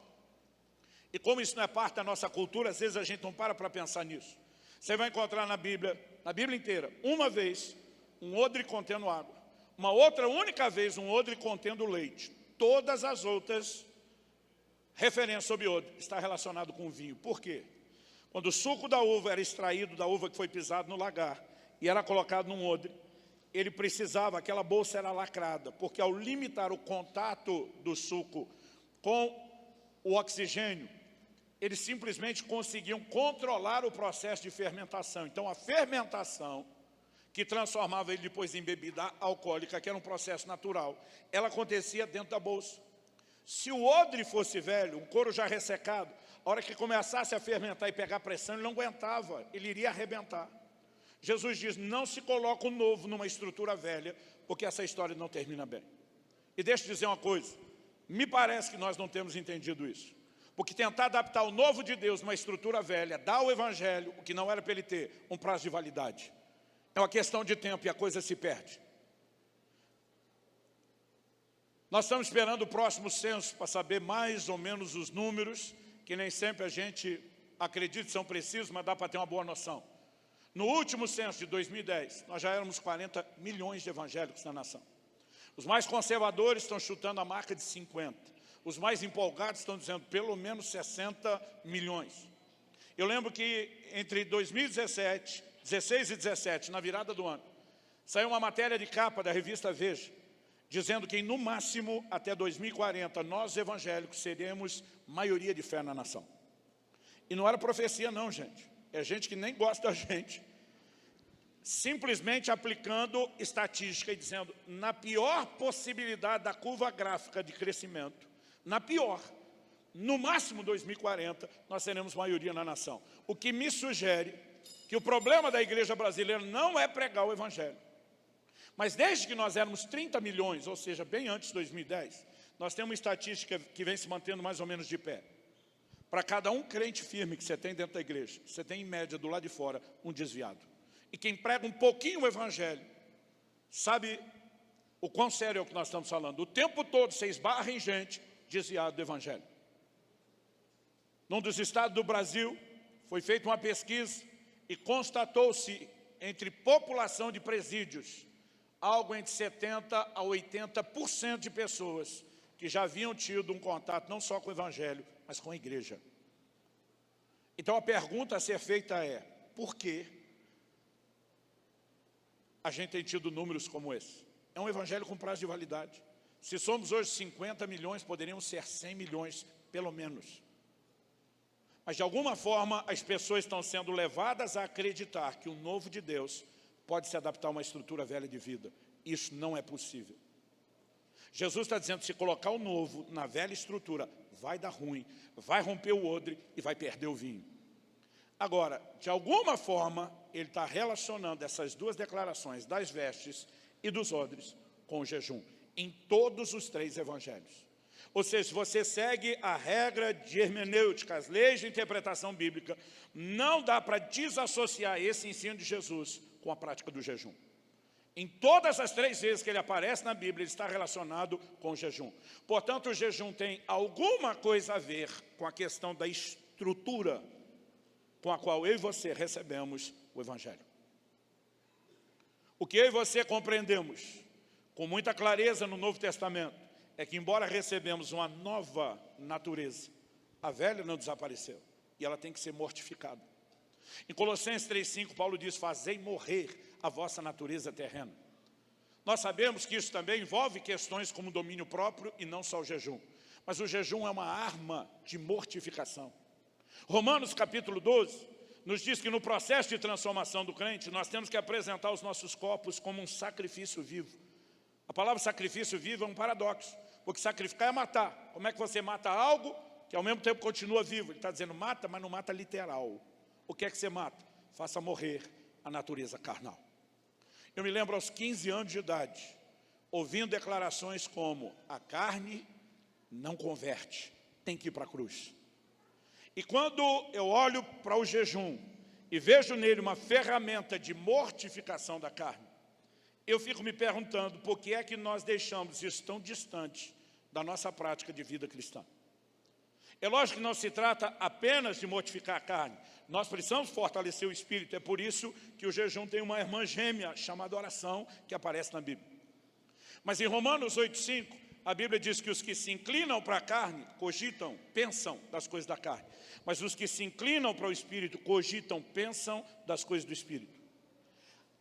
e como isso não é parte da nossa cultura, às vezes a gente não para pensar nisso. Você vai encontrar na Bíblia inteira, uma vez, um odre contendo água. Uma outra única vez, um odre contendo leite. Todas as outras referências sobre odre está relacionado com o vinho. Por quê? Quando o suco da uva era extraído da uva que foi pisado no lagar e era colocado num odre, ele precisava, aquela bolsa era lacrada, porque ao limitar o contato do suco com o oxigênio, eles simplesmente conseguiam controlar o processo de fermentação. Então, a fermentação, que transformava ele depois em bebida alcoólica, que era um processo natural, ela acontecia dentro da bolsa. Se o odre fosse velho, um couro já ressecado, a hora que começasse a fermentar e pegar pressão, ele não aguentava, ele iria arrebentar. Jesus diz, não se coloca o novo numa estrutura velha, porque essa história não termina bem. E deixa eu dizer uma coisa, me parece que nós não temos entendido isso. Porque tentar adaptar o novo de Deus numa estrutura velha, dar ao Evangelho, o que não era para ele ter, um prazo de validade. É uma questão de tempo e a coisa se perde. Nós estamos esperando o próximo censo para saber mais ou menos os números, que nem sempre a gente acredita que são precisos, mas dá para ter uma boa noção. No último censo de 2010, nós já éramos 40 milhões de evangélicos na nação. Os mais conservadores estão chutando a marca de 50. Os mais empolgados estão dizendo pelo menos 60 milhões. Eu lembro que entre 2016 e 17, na virada do ano, saiu uma matéria de capa da revista Veja, dizendo que no máximo até 2040, nós evangélicos seremos maioria de fé na nação. E não era profecia não, gente. É gente que nem gosta da gente, simplesmente aplicando estatística e dizendo, na pior possibilidade da curva gráfica de crescimento, na pior, no máximo 2040, nós seremos maioria na nação. O que me sugere que o problema da igreja brasileira não é pregar o Evangelho. Mas desde que nós éramos 30 milhões, ou seja, bem antes de 2010, nós temos uma estatística que vem se mantendo mais ou menos de pé. Para cada um crente firme que você tem dentro da igreja, você tem em média do lado de fora um desviado. E quem prega um pouquinho o Evangelho, sabe o quão sério é o que nós estamos falando. O tempo todo você esbarra em gente desviada do Evangelho. Num dos estados do Brasil, foi feita uma pesquisa e constatou-se entre população de presídios, algo entre 70% a 80% de pessoas que já haviam tido um contato não só com o Evangelho, mas com a igreja. Então a pergunta a ser feita é, por que a gente tem tido números como esse? É um Evangelho com prazo de validade. Se somos hoje 50 milhões, poderíamos ser 100 milhões, pelo menos. Mas de alguma forma as pessoas estão sendo levadas a acreditar que o novo de Deus pode se adaptar a uma estrutura velha de vida. Isso não é possível. Jesus está dizendo, se colocar o novo na velha estrutura, vai dar ruim, vai romper o odre e vai perder o vinho. Agora, de alguma forma, ele está relacionando essas duas declarações das vestes e dos odres com o jejum, em todos os três evangelhos. Ou seja, se você segue a regra de hermenêutica, as leis de interpretação bíblica, não dá para desassociar esse ensino de Jesus com a prática do jejum. Em todas as três vezes que ele aparece na Bíblia, ele está relacionado com o jejum. Portanto, o jejum tem alguma coisa a ver com a questão da estrutura com a qual eu e você recebemos o Evangelho. O que eu e você compreendemos com muita clareza no Novo Testamento é que, embora recebemos uma nova natureza, a velha não desapareceu e ela tem que ser mortificada. Em Colossenses 3,5, Paulo diz, fazei morrer a vossa natureza terrena. Nós sabemos que isso também envolve questões como domínio próprio e não só o jejum. Mas o jejum é uma arma de mortificação. Romanos capítulo 12 nos diz que no processo de transformação do crente, nós temos que apresentar os nossos corpos como um sacrifício vivo. A palavra sacrifício vivo é um paradoxo, porque sacrificar é matar. Como é que você mata algo que ao mesmo tempo continua vivo? Ele está dizendo mata, mas não mata literal. O que é que você mata? Faça morrer a natureza carnal. Eu me lembro aos 15 anos de idade, ouvindo declarações como, a carne não converte, tem que ir para a cruz. E quando eu olho para o jejum e vejo nele uma ferramenta de mortificação da carne, eu fico me perguntando por que é que nós deixamos isso tão distante da nossa prática de vida cristã. É lógico que não se trata apenas de mortificar a carne. Nós precisamos fortalecer o espírito. É por isso que o jejum tem uma irmã gêmea chamada oração, que aparece na Bíblia. Mas em Romanos 8,5, a Bíblia diz que os que se inclinam para a carne, cogitam, pensam das coisas da carne. Mas os que se inclinam para o espírito, cogitam, pensam das coisas do espírito.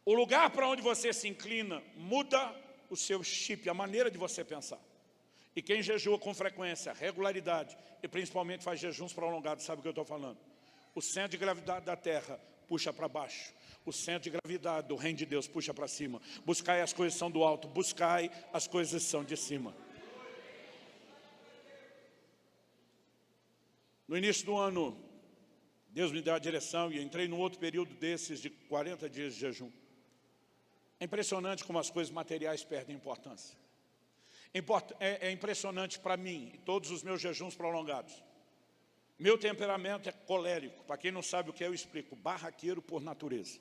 O lugar para onde você se inclina muda o seu chip, a maneira de você pensar. E quem jejua com frequência, regularidade, e principalmente faz jejuns prolongados, sabe o que eu estou falando? O centro de gravidade da Terra puxa para baixo. o centro de gravidade do reino de Deus puxa para cima. Buscai as coisas que são do alto, buscai as coisas que são de cima. No início do ano, Deus me deu a direção e entrei num outro período desses de 40 dias de jejum. É impressionante como as coisas materiais perdem importância. É impressionante para mim, e todos os meus jejuns prolongados. Meu temperamento é colérico. Para quem não sabe o que é, eu explico. Barraqueiro por natureza.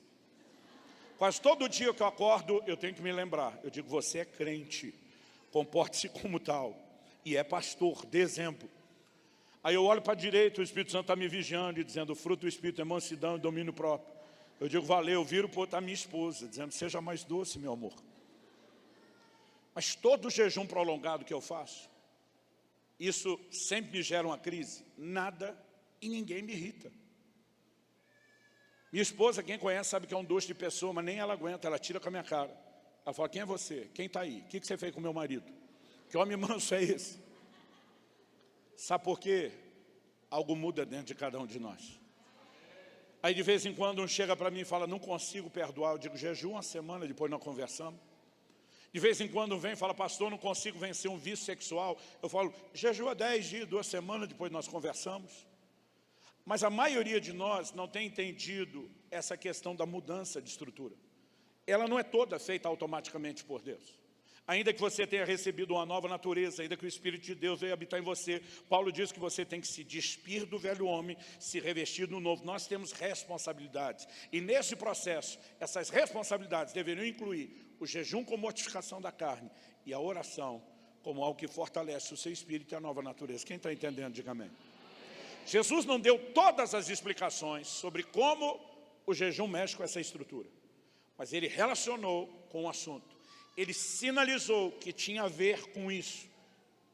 Quase todo dia que eu acordo, eu tenho que me lembrar. Eu digo, você é crente, comporte-se como tal. E é pastor, dê exemplo. Aí eu olho para a direita, o Espírito Santo está me vigiando e dizendo, o fruto do Espírito é mansidão e domínio próprio. Eu digo, valeu, eu viro para outra minha esposa, dizendo, seja mais doce, meu amor. Mas todo jejum prolongado que eu faço, isso sempre me gera uma crise. Nada e ninguém me irrita. Minha esposa, quem conhece, sabe que é um doce de pessoa, mas nem ela aguenta, ela tira com a minha cara. Ela fala, quem é você? Quem está aí? O que você fez com meu marido? Que homem manso é esse? Sabe por quê? Algo muda dentro de cada um de nós. Aí de vez em quando um chega para mim e fala, não consigo perdoar. Eu digo, jejum uma semana, depois nós conversamos. De vez em quando vem e fala, pastor, não consigo vencer um vício sexual. Eu falo, jejua 10 dias, 2 semanas, depois nós conversamos. Mas a maioria de nós não tem entendido essa questão da mudança de estrutura. Ela não é toda feita automaticamente por Deus. Ainda que você tenha recebido uma nova natureza, ainda que o Espírito de Deus venha habitar em você, Paulo diz que você tem que se despir do velho homem, se revestir do novo. Nós temos responsabilidades. E nesse processo, essas responsabilidades deveriam incluir o jejum como mortificação da carne e a oração como algo que fortalece o seu espírito e a nova natureza. Quem está entendendo, diga amém. Jesus não deu todas as explicações sobre como o jejum mexe com essa estrutura, mas ele relacionou com o assunto. Ele sinalizou que tinha a ver com isso.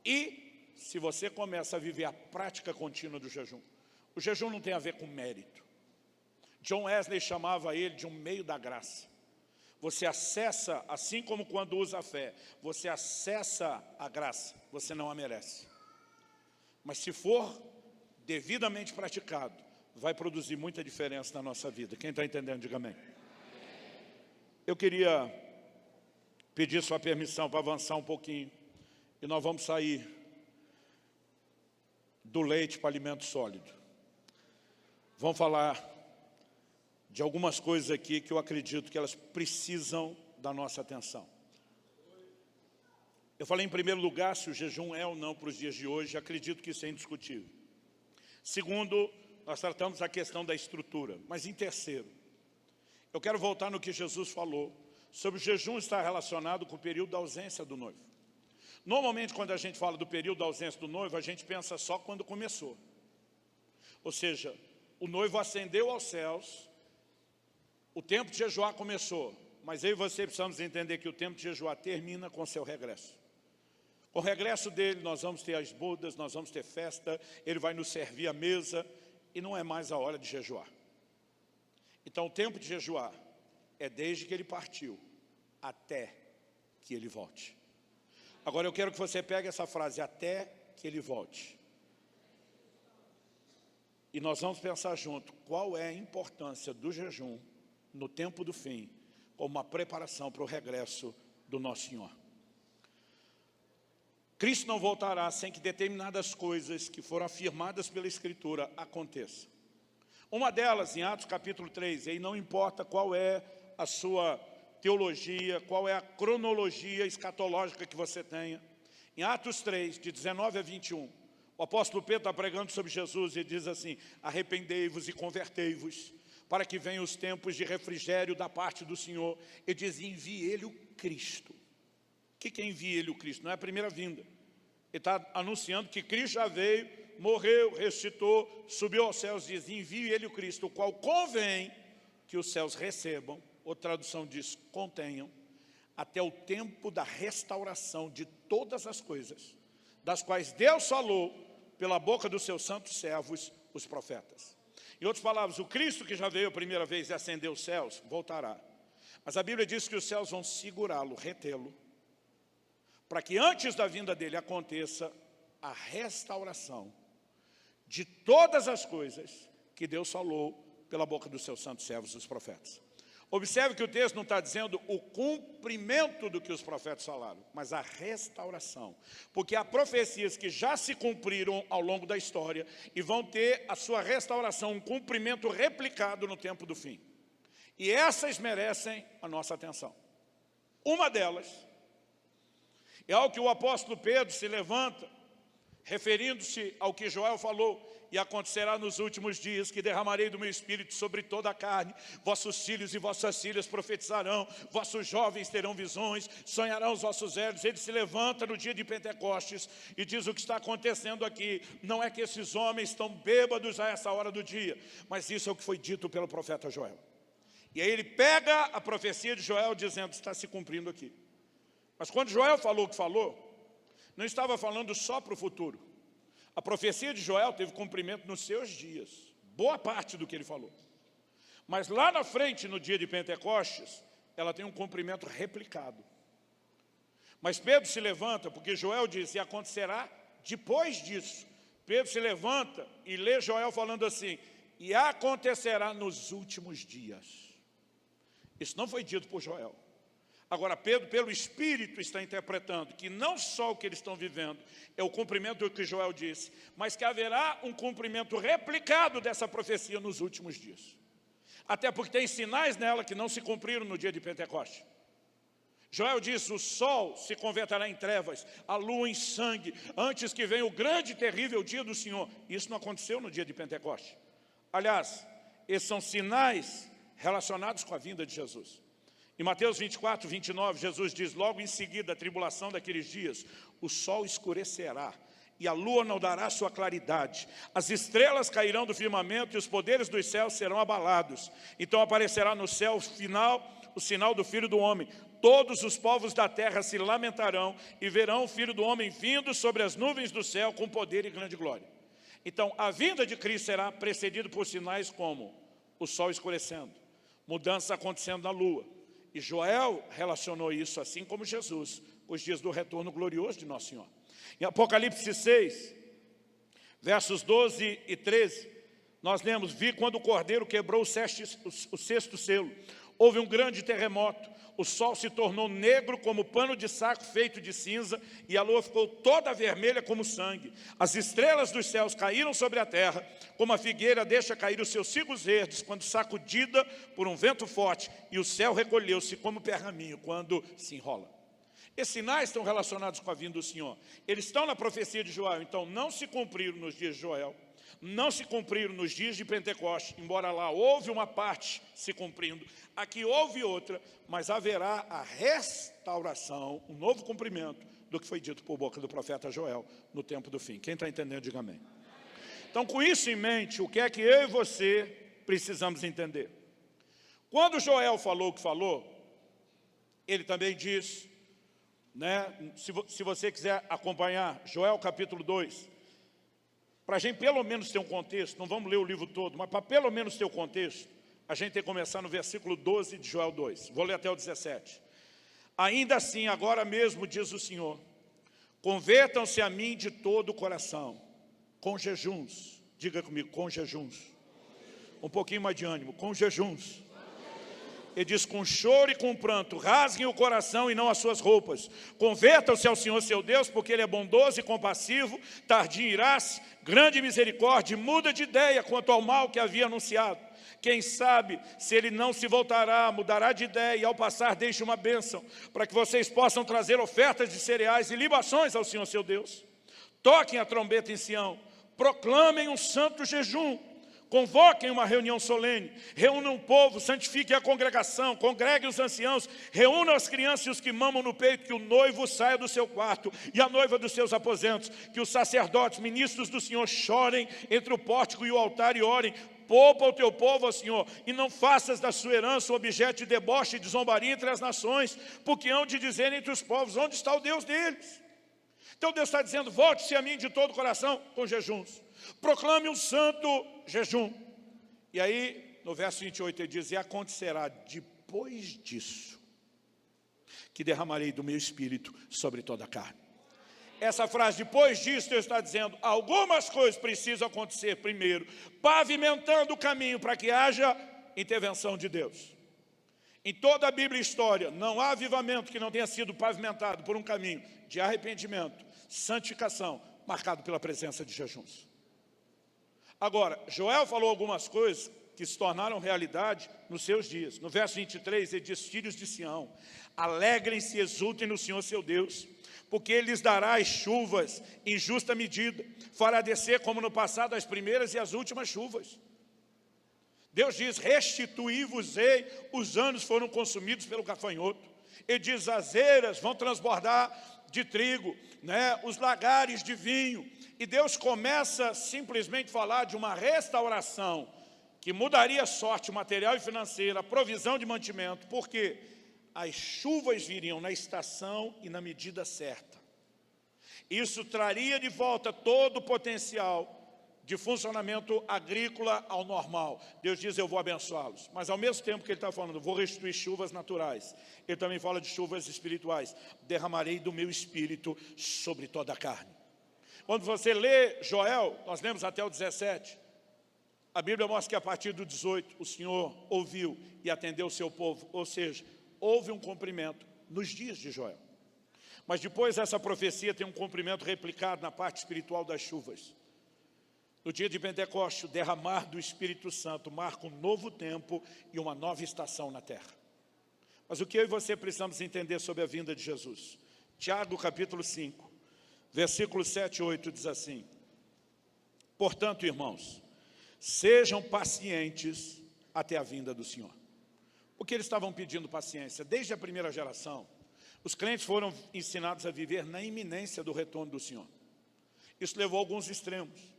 E se você começa a viver a prática contínua do jejum, o jejum não tem a ver com mérito. John Wesley chamava ele de um meio da graça. Você acessa, assim como quando usa a fé, você acessa a graça, você não a merece. Mas se for devidamente praticado, vai produzir muita diferença na nossa vida. Quem está entendendo, diga amém. Eu queria pedir sua permissão para avançar um pouquinho. E nós vamos sair do leite para alimento sólido. Vamos falar de algumas coisas aqui que eu acredito que elas precisam da nossa atenção. Eu falei em primeiro lugar se o jejum é ou não para os dias de hoje. Acredito que isso é indiscutível. Segundo, nós tratamos a questão da estrutura. Mas em terceiro, eu quero voltar no que Jesus falou sobre o jejum estar relacionado com o período da ausência do noivo. Normalmente, quando a gente fala do período da ausência do noivo, a gente pensa só quando começou. Ou seja, o noivo ascendeu aos céus, o tempo de jejuar começou, mas eu e você precisamos entender que o tempo de jejuar termina com o seu regresso. Com o regresso dele, nós vamos ter as bodas, nós vamos ter festa, ele vai nos servir a mesa, e não é mais a hora de jejuar. Então, o tempo de jejuar é desde que ele partiu até que ele volte. Agora eu quero que você pegue essa frase, até que ele volte. E nós vamos pensar junto, qual é a importância do jejum no tempo do fim, como uma preparação para o regresso do nosso Senhor. Cristo não voltará sem que determinadas coisas que foram afirmadas pela Escritura aconteçam. Uma delas, em Atos capítulo 3, e não importa qual é a sua teologia, qual é a cronologia escatológica que você tenha. Em Atos 3, de 19 a 21, o apóstolo Pedro está pregando sobre Jesus e diz assim, arrependei-vos e convertei-vos, para que venham os tempos de refrigério da parte do Senhor. Ele diz, envie ele o Cristo. O que é envie ele o Cristo? Não é a primeira vinda. Ele está anunciando que Cristo já veio, morreu, ressuscitou, subiu aos céus, diz, envie ele o Cristo, o qual convém que os céus recebam, outra tradução diz, contenham, até o tempo da restauração de todas as coisas, das quais Deus falou pela boca dos seus santos servos, os profetas. Em outras palavras, o Cristo que já veio a primeira vez e ascendeu os céus, voltará. Mas a Bíblia diz que os céus vão segurá-lo, retê-lo, para que antes da vinda dele aconteça a restauração de todas as coisas que Deus falou pela boca dos seus santos servos, os profetas. Observe que o texto não está dizendo o cumprimento do que os profetas falaram, mas a restauração. Porque há profecias que já se cumpriram ao longo da história e vão ter a sua restauração, um cumprimento replicado no tempo do fim. E essas merecem a nossa atenção. Uma delas é ao que o apóstolo Pedro se levanta, referindo-se ao que Joel falou: e acontecerá nos últimos dias que derramarei do meu espírito sobre toda a carne, vossos filhos e vossas filhas profetizarão, vossos jovens terão visões, sonharão os vossos velhos. Ele se levanta no dia de Pentecostes e diz: o que está acontecendo aqui não é que esses homens estão bêbados a essa hora do dia, mas isso é o que foi dito pelo profeta Joel. E aí ele pega a profecia de Joel dizendo: está se cumprindo aqui. Mas quando Joel falou o que falou, não estava falando só para o futuro. A profecia de Joel teve cumprimento nos seus dias, boa parte do que ele falou. Mas lá na frente, no dia de Pentecostes, ela tem um cumprimento replicado. Mas Pedro se levanta, porque Joel disse: e acontecerá depois disso. Pedro se levanta e lê Joel falando assim: e acontecerá nos últimos dias. Isso não foi dito por Joel. Agora, Pedro, pelo Espírito, está interpretando que não só o que eles estão vivendo é o cumprimento do que Joel disse, mas que haverá um cumprimento replicado dessa profecia nos últimos dias. Até porque tem sinais nela que não se cumpriram no dia de Pentecostes. Joel diz: o sol se converterá em trevas, a lua em sangue, antes que venha o grande e terrível dia do Senhor. Isso não aconteceu no dia de Pentecostes. Aliás, esses são sinais relacionados com a vinda de Jesus. Em Mateus 24, 29, Jesus diz: logo em seguida a tribulação daqueles dias, o sol escurecerá e a lua não dará sua claridade. As estrelas cairão do firmamento e os poderes dos céus serão abalados. Então aparecerá no céu o sinal do Filho do Homem. Todos os povos da terra se lamentarão e verão o Filho do Homem vindo sobre as nuvens do céu com poder e grande glória. Então a vinda de Cristo será precedida por sinais como o sol escurecendo, mudanças acontecendo na lua. E Joel relacionou isso, assim como Jesus, os dias do retorno glorioso de Nosso Senhor. Em Apocalipse 6, versos 12 e 13, nós lemos: vi quando o Cordeiro quebrou o sexto selo. Houve um grande terremoto, o sol se tornou negro como pano de saco feito de cinza, e a lua ficou toda vermelha como sangue. As estrelas dos céus caíram sobre a terra, como a figueira deixa cair os seus cigos verdes, quando sacudida por um vento forte, e o céu recolheu-se como pergaminho, quando se enrola. Esses sinais estão relacionados com a vinda do Senhor. Eles estão na profecia de Joel, então não se cumpriram nos dias de Joel, não se cumpriram nos dias de Pentecostes, embora lá houve uma parte se cumprindo, aqui houve outra, mas haverá a restauração, um novo cumprimento do que foi dito por boca do profeta Joel no tempo do fim. Quem está entendendo, diga amém. Então, com isso em mente, o que é que eu e você precisamos entender? Quando Joel falou o que falou, ele também diz, se você quiser acompanhar, Joel capítulo 2, para a gente pelo menos ter um contexto, não vamos ler o livro todo, mas para pelo menos ter o contexto, a gente tem que começar no versículo 12 de Joel 2. Vou ler até o 17. Ainda assim, agora mesmo, diz o Senhor, convertam-se a mim de todo o coração, com jejuns. Diga comigo, com jejuns. Um pouquinho mais de ânimo, com jejuns. Ele diz: com choro e com pranto, rasguem o coração e não as suas roupas. Convertam-se ao Senhor seu Deus, porque Ele é bondoso e compassivo, tardio em irar-se, grande misericórdia, e muda de ideia quanto ao mal que havia anunciado. Quem sabe, se Ele não se voltará, mudará de ideia, e ao passar deixe uma bênção, para que vocês possam trazer ofertas de cereais e libações ao Senhor seu Deus. Toquem a trombeta em Sião, proclamem um santo jejum, convoquem uma reunião solene, reúnam o povo, santifiquem a congregação, congreguem os anciãos, reúnam as crianças e os que mamam no peito, que o noivo saia do seu quarto e a noiva dos seus aposentos, que os sacerdotes, ministros do Senhor, chorem entre o pórtico e o altar e orem. Poupa o teu povo, ó Senhor, e não faças da sua herança um objeto de deboche e de zombaria entre as nações, porque hão de dizer entre os povos: onde está o Deus deles? Então Deus está dizendo: volte-se a mim de todo o coração com jejuns. Proclame um santo jejum. E aí, no verso 28, ele diz: e acontecerá depois disso, que derramarei do meu espírito sobre toda a carne. Essa frase, depois disso, Deus está dizendo, algumas coisas precisam acontecer primeiro, pavimentando o caminho para que haja intervenção de Deus. Em toda a Bíblia e história, não há avivamento que não tenha sido pavimentado por um caminho de arrependimento, santificação, marcado pela presença de jejuns. Agora, Joel falou algumas coisas que se tornaram realidade nos seus dias. No verso 23, ele diz: filhos de Sião, alegrem-se e exultem no Senhor seu Deus, porque Ele lhes dará as chuvas em justa medida, fará descer como no passado as primeiras e as últimas chuvas. Deus diz: restituí-vos-ei, os anos foram consumidos pelo gafanhoto. Ele diz: as eiras vão transbordar de trigo, né? Os lagares de vinho. E Deus começa simplesmente a falar de uma restauração que mudaria a sorte material e financeira, a provisão de mantimento, porque as chuvas viriam na estação e na medida certa. Isso traria de volta todo o potencial de funcionamento agrícola ao normal. Deus diz: eu vou abençoá-los. Mas ao mesmo tempo que ele está falando, vou restituir chuvas naturais, ele também fala de chuvas espirituais. Derramarei do meu espírito sobre toda a carne. Quando você lê Joel, nós lemos até o 17, a Bíblia mostra que a partir do 18, o Senhor ouviu e atendeu o seu povo. Ou seja, houve um cumprimento nos dias de Joel. Mas depois essa profecia tem um cumprimento replicado na parte espiritual das chuvas. No dia de Pentecostes, o derramar do Espírito Santo marca um novo tempo e uma nova estação na terra. Mas o que eu e você precisamos entender sobre a vinda de Jesus? Tiago capítulo 5, versículos 7 e 8 diz assim: portanto, irmãos, sejam pacientes até a vinda do Senhor. Porque eles estavam pedindo paciência. Desde a primeira geração, os crentes foram ensinados a viver na iminência do retorno do Senhor. Isso levou a alguns extremos.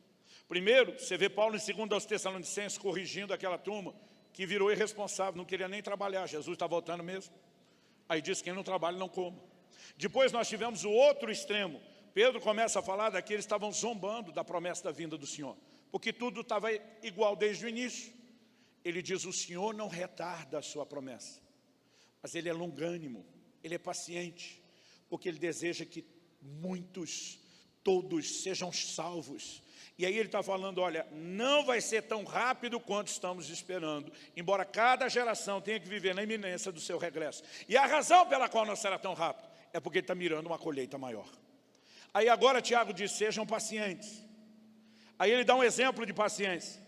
Primeiro, você vê Paulo em 2 aos Tessalonicenses corrigindo aquela turma que virou irresponsável, não queria nem trabalhar. Jesus está voltando mesmo. Aí diz: quem não trabalha não coma. Depois nós tivemos o outro extremo. Pedro começa a falar daqueles que estavam zombando da promessa da vinda do Senhor, porque tudo estava igual desde o início. Ele diz: o Senhor não retarda a sua promessa, mas Ele é longânimo, Ele é paciente, porque Ele deseja que muitos, todos sejam salvos. E aí ele está falando: olha, não vai ser tão rápido quanto estamos esperando, embora cada geração tenha que viver na iminência do seu regresso. E a razão pela qual não será tão rápido é porque ele está mirando uma colheita maior. Aí agora Tiago diz: sejam pacientes. Aí ele dá um exemplo de paciência.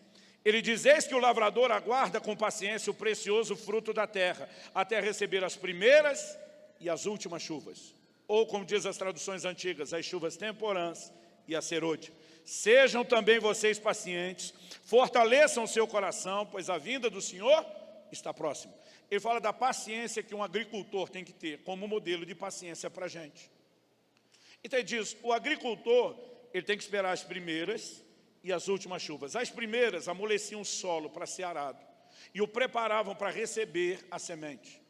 Ele diz: eis que o lavrador aguarda com paciência o precioso fruto da terra, até receber as primeiras e as últimas chuvas. Ou, como diz as traduções antigas, as chuvas temporãs e a serôdia. Sejam também vocês pacientes, fortaleçam o seu coração, pois a vinda do Senhor está próxima. Ele fala da paciência que um agricultor tem que ter como modelo de paciência para a gente. Então ele diz: o agricultor, ele tem que esperar as primeiras e as últimas chuvas. As primeiras amoleciam o solo para ser arado e o preparavam para receber a semente.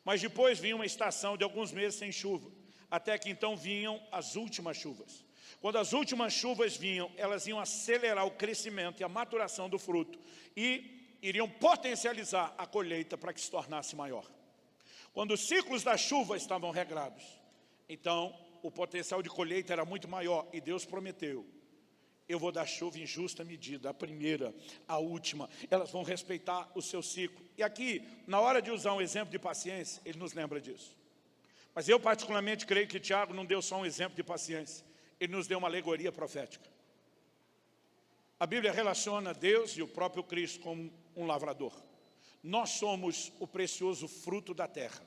Mas depois vinha uma estação de alguns meses sem chuva, até que então vinham as últimas chuvas. Quando as últimas chuvas vinham, elas iam acelerar o crescimento e a maturação do fruto e iriam potencializar a colheita para que se tornasse maior. Quando os ciclos das chuvas estavam regrados, então o potencial de colheita era muito maior e Deus prometeu: eu vou dar chuva em justa medida, a primeira, a última, elas vão respeitar o seu ciclo. E aqui, na hora de usar um exemplo de paciência, ele nos lembra disso. Mas eu particularmente creio que Tiago não deu só um exemplo de paciência, ele nos deu uma alegoria profética. A Bíblia relaciona Deus e o próprio Cristo como um lavrador. Nós somos o precioso fruto da terra.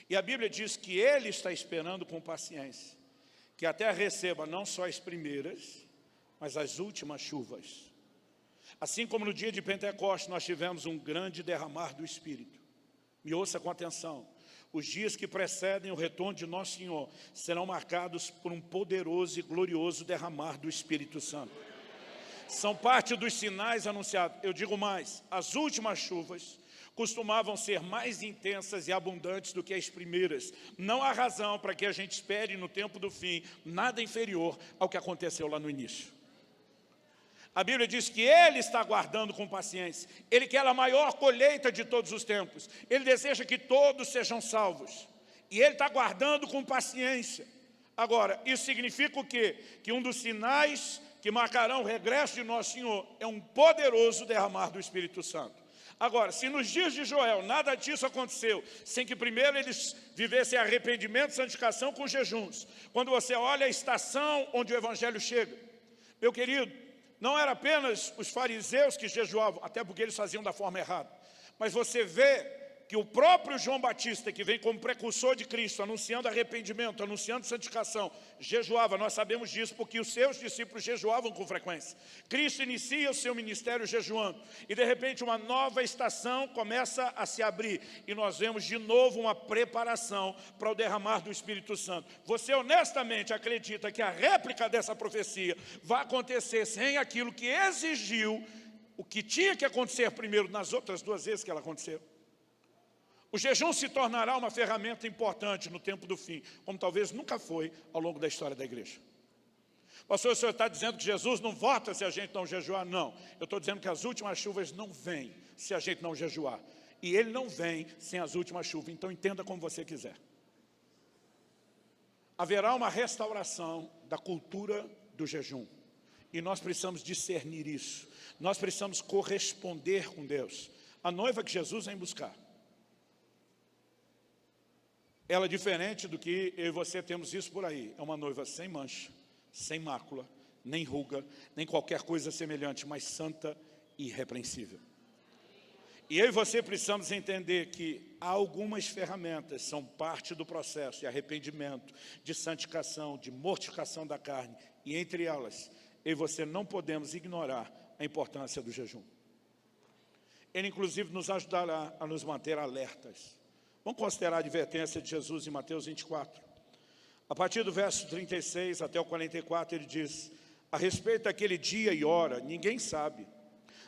E a Bíblia diz que Ele está esperando com paciência que a terra receba não só as primeiras, mas as últimas chuvas. Assim como no dia de Pentecostes nós tivemos um grande derramar do Espírito. Me ouça com atenção. Os dias que precedem o retorno de Nosso Senhor serão marcados por um poderoso e glorioso derramar do Espírito Santo. São parte dos sinais anunciados. Eu digo mais: as últimas chuvas costumavam ser mais intensas e abundantes do que as primeiras. Não há razão para que a gente espere no tempo do fim nada inferior ao que aconteceu lá no início. A Bíblia diz que Ele está aguardando com paciência. Ele quer a maior colheita de todos os tempos. Ele deseja que todos sejam salvos. E Ele está aguardando com paciência. Agora, isso significa o quê? Que um dos sinais que marcarão o regresso de Nosso Senhor é um poderoso derramar do Espírito Santo. Agora, se nos dias de Joel nada disso aconteceu, sem que primeiro eles vivessem arrependimento e santificação com jejuns, quando você olha a estação onde o evangelho chega, meu querido, não era apenas os fariseus que jejuavam, até porque eles faziam da forma errada, mas você vê que o próprio João Batista, que vem como precursor de Cristo, anunciando arrependimento, anunciando santificação, jejuava. Nós sabemos disso porque os seus discípulos jejuavam com frequência. Cristo inicia o seu ministério jejuando. E de repente uma nova estação começa a se abrir. E nós vemos de novo uma preparação para o derramar do Espírito Santo. Você honestamente acredita que a réplica dessa profecia vai acontecer sem aquilo que exigiu o que tinha que acontecer primeiro nas outras duas vezes que ela aconteceu? O jejum se tornará uma ferramenta importante no tempo do fim, como talvez nunca foi ao longo da história da igreja. Pastor, o senhor está dizendo que Jesus não volta se a gente não jejuar? Não, eu estou dizendo que as últimas chuvas não vêm se a gente não jejuar. E ele não vem sem as últimas chuvas, então entenda como você quiser. Haverá uma restauração da cultura do jejum. E nós precisamos discernir isso. Nós precisamos corresponder com Deus. A noiva que Jesus vem buscar, ela é diferente do que eu e você temos isso por aí. É uma noiva sem mancha, sem mácula, nem ruga, nem qualquer coisa semelhante, mas santa e irrepreensível. E eu e você precisamos entender que algumas ferramentas são parte do processo de arrependimento, de santificação, de mortificação da carne. E entre elas, eu e você não podemos ignorar a importância do jejum. Ele inclusive nos ajudará a nos manter alertas. Vamos considerar a advertência de Jesus em Mateus 24. A partir do verso 36 até o 44, ele diz: a respeito daquele dia e hora, ninguém sabe,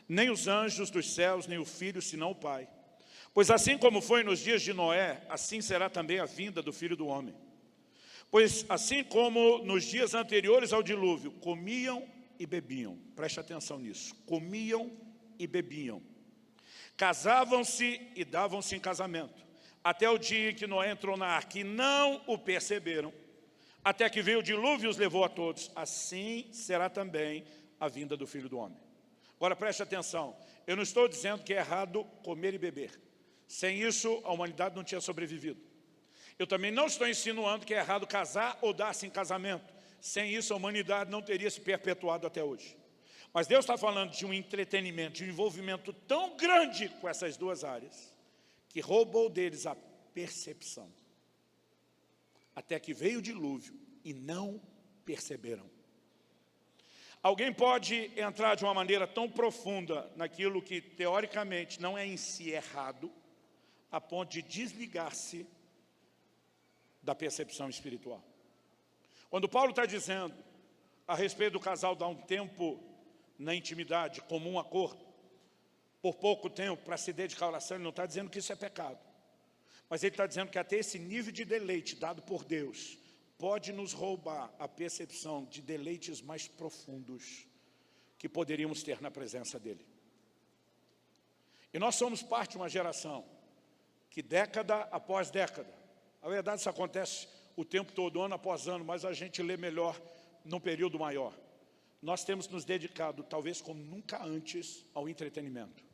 nem os anjos dos céus, nem o Filho, senão o Pai. Pois assim como foi nos dias de Noé, assim será também a vinda do Filho do Homem. Pois assim como nos dias anteriores ao dilúvio, comiam e bebiam. Preste atenção nisso. Comiam e bebiam. Casavam-se e davam-se em casamento. Até o dia em que Noé entrou na arca, e não o perceberam, até que veio o dilúvio e os levou a todos. Assim será também a vinda do Filho do Homem. Agora preste atenção, eu não estou dizendo que é errado comer e beber. Sem isso, a humanidade não tinha sobrevivido. Eu também não estou insinuando que é errado casar ou dar-se em casamento. Sem isso, a humanidade não teria se perpetuado até hoje. Mas Deus está falando de um entretenimento, de um envolvimento tão grande com essas duas áreas, que roubou deles a percepção, até que veio o dilúvio e não perceberam. Alguém pode entrar de uma maneira tão profunda naquilo que teoricamente não é em si errado, a ponto de desligar-se da percepção espiritual. Quando Paulo está dizendo a respeito do casal dar um tempo na intimidade, comum acordo, por pouco tempo, para se dedicar à oração, ele não está dizendo que isso é pecado. Mas ele está dizendo que até esse nível de deleite dado por Deus pode nos roubar a percepção de deleites mais profundos que poderíamos ter na presença dele. E nós somos parte de uma geração que década após década, na verdade isso acontece o tempo todo, ano após ano, mas a gente lê melhor num período maior. Nós temos nos dedicado, talvez como nunca antes, ao entretenimento.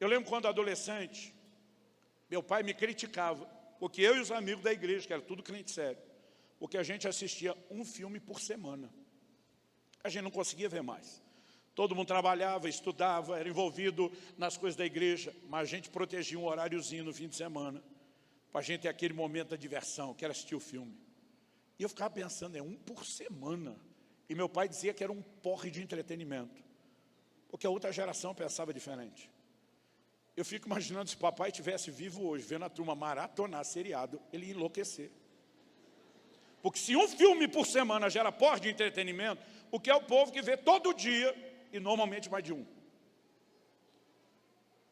Eu lembro quando adolescente, meu pai me criticava, porque eu e os amigos da igreja, que era tudo crente sério, porque a gente assistia um filme por semana. A gente não conseguia ver mais. Todo mundo trabalhava, estudava, era envolvido nas coisas da igreja, mas a gente protegia um horáriozinho no fim de semana, para a gente ter aquele momento da diversão, que era assistir o filme. E eu ficava pensando, é um por semana. E meu pai dizia que era um porre de entretenimento, porque a outra geração pensava diferente. Eu fico imaginando se o papai estivesse vivo hoje, vendo a turma maratonar seriado, ele ia enlouquecer. Porque se um filme por semana gera porre de entretenimento, o que é o povo que vê todo dia, e normalmente mais de um.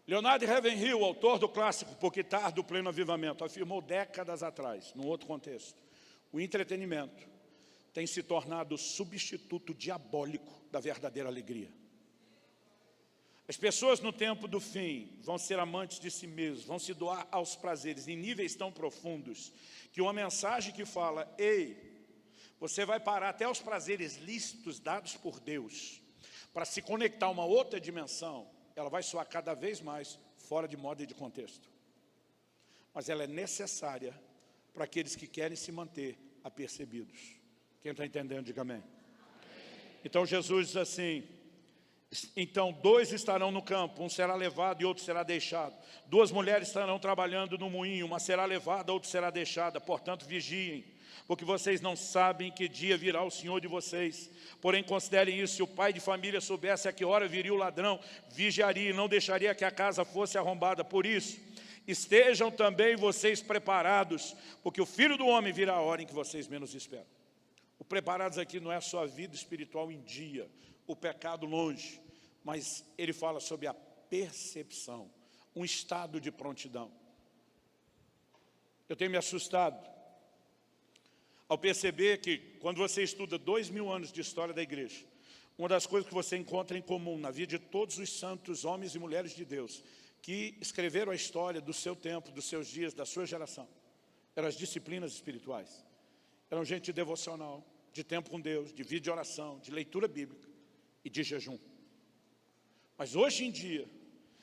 Leonard Ravenhill, autor do clássico Por que Tarde o Pleno Avivamento, afirmou décadas atrás, num outro contexto, o entretenimento tem se tornado o substituto diabólico da verdadeira alegria. As pessoas no tempo do fim vão ser amantes de si mesmos, vão se doar aos prazeres em níveis tão profundos que uma mensagem que fala, ei, você vai parar até os prazeres lícitos dados por Deus para se conectar a uma outra dimensão, ela vai soar cada vez mais fora de moda e de contexto. Mas ela é necessária para aqueles que querem se manter apercebidos. Quem está entendendo, diga amém. Então Jesus diz assim, então 2 estarão no campo, um será levado e outro será deixado. 2 mulheres estarão trabalhando no moinho, uma será levada, outra será deixada. Portanto, vigiem, porque vocês não sabem que dia virá o Senhor de vocês. Porém, considerem isso, se o pai de família soubesse a que hora viria o ladrão, vigiaria e não deixaria que a casa fosse arrombada. Por isso, estejam também vocês preparados, porque o Filho do Homem virá a hora em que vocês menos esperam. O preparados aqui não é só a vida espiritual em dia, o pecado longe, mas ele fala sobre a percepção, um estado de prontidão. Eu tenho me assustado ao perceber que quando você estuda 2000 anos de história da igreja, uma das coisas que você encontra em comum na vida de todos os santos, homens e mulheres de Deus, que escreveram a história do seu tempo, dos seus dias, da sua geração, eram as disciplinas espirituais. Eram gente devocional, de tempo com Deus, de vida de oração, de leitura bíblica e de jejum. Mas hoje em dia,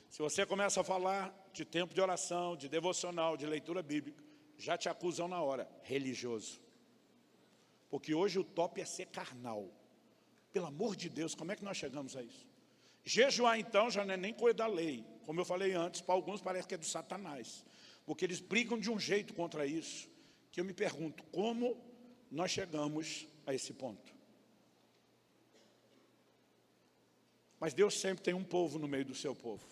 se você começa a falar de tempo de oração, de devocional, de leitura bíblica, já te acusam na hora, religioso. Porque hoje o top é ser carnal. Pelo amor de Deus, como é que nós chegamos a isso? Jejuar então já não é nem coisa da lei. Como eu falei antes, para alguns parece que é do Satanás. Porque eles brigam de um jeito contra isso, que eu me pergunto, como nós chegamos a esse ponto? Mas Deus sempre tem um povo no meio do seu povo.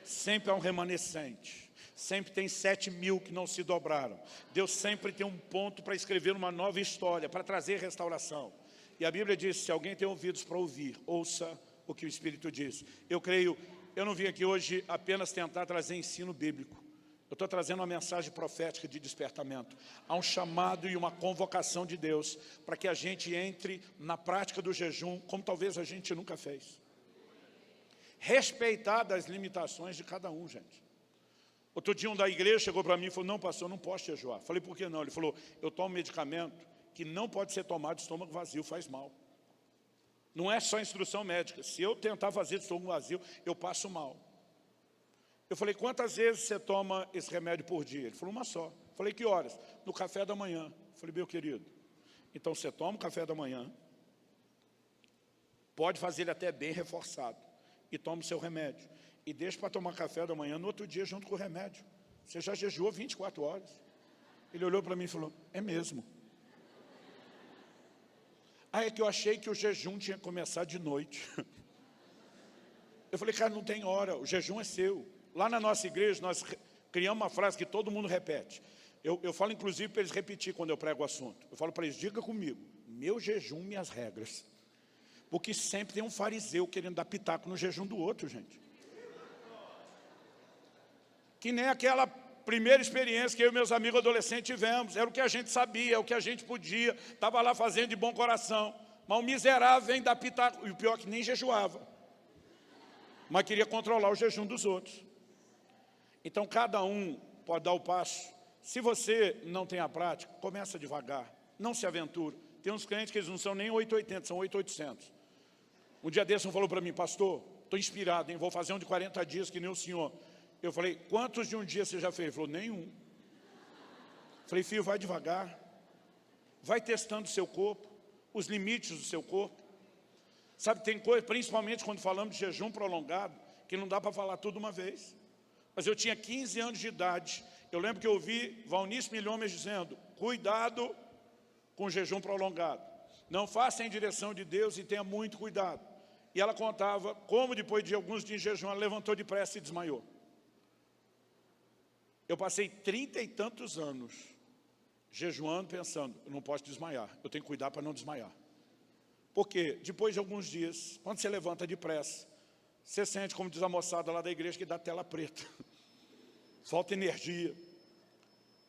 Sempre há um remanescente. Sempre tem 7.000 que não se dobraram. Deus sempre tem um ponto para escrever uma nova história, para trazer restauração. E a Bíblia diz, se alguém tem ouvidos para ouvir, ouça o que o Espírito diz. Eu creio, eu não vim aqui hoje apenas tentar trazer ensino bíblico. Eu estou trazendo uma mensagem profética de despertamento. Há um chamado e uma convocação de Deus para que a gente entre na prática do jejum, como talvez a gente nunca fez. Respeitar as limitações de cada um, gente. Outro dia um da igreja chegou para mim e falou, não, pastor, eu não posso jejuar. Falei, por que não? Ele falou, eu tomo medicamento que não pode ser tomado de estômago vazio, faz mal. Não é só instrução médica. Se eu tentar fazer de estômago vazio, eu passo mal. Eu falei, quantas vezes você toma esse remédio por dia? Ele falou, uma só. Eu falei, que horas? No café da manhã. Eu falei, meu querido, então você toma o café da manhã, pode fazer ele até bem reforçado, e toma o seu remédio. E deixa para tomar café da manhã no outro dia junto com o remédio. Você já jejuou 24 horas. Ele olhou para mim e falou, é mesmo. Ah, é que eu achei que o jejum tinha que começar de noite. Eu falei, cara, não tem hora, o jejum é seu. Lá na nossa igreja, nós criamos uma frase que todo mundo repete. Eu falo, inclusive, para eles repetir quando eu prego o assunto. Eu falo para eles, diga comigo, meu jejum, minhas regras. Porque sempre tem um fariseu querendo dar pitaco no jejum do outro, gente. Que nem aquela primeira experiência que eu e meus amigos adolescentes tivemos. Era o que a gente sabia, é o que a gente podia. Estava lá fazendo de bom coração. Mas o miserável vem dar pitaco. E o pior é que nem jejuava. Mas queria controlar o jejum dos outros. Então cada um pode dar o passo. Se você não tem a prática, começa devagar. Não se aventura. Tem uns crentes que eles não são nem 880, são 8800. Um dia desse um falou para mim, pastor, estou inspirado, hein? Vou fazer um de 40 dias que nem o senhor. Eu falei, quantos de um dia você já fez? Ele falou, nenhum. Falei, filho, vai devagar. Vai testando o seu corpo, os limites do seu corpo. Sabe, tem coisa, principalmente quando falamos de jejum prolongado, que não dá para falar tudo uma vez. Mas eu tinha 15 anos de idade. Eu lembro que eu ouvi Valnice Milhomes dizendo, cuidado com o jejum prolongado. Não faça em direção de Deus e tenha muito cuidado. E ela contava como depois de alguns dias de jejum, ela levantou depressa e desmaiou. Eu passei 30 e tantos anos jejuando, pensando, eu não posso desmaiar, eu tenho que cuidar para não desmaiar. Porque depois de alguns dias, quando você levanta depressa, você sente, como diz a moçada lá da igreja, que dá tela preta. Falta energia.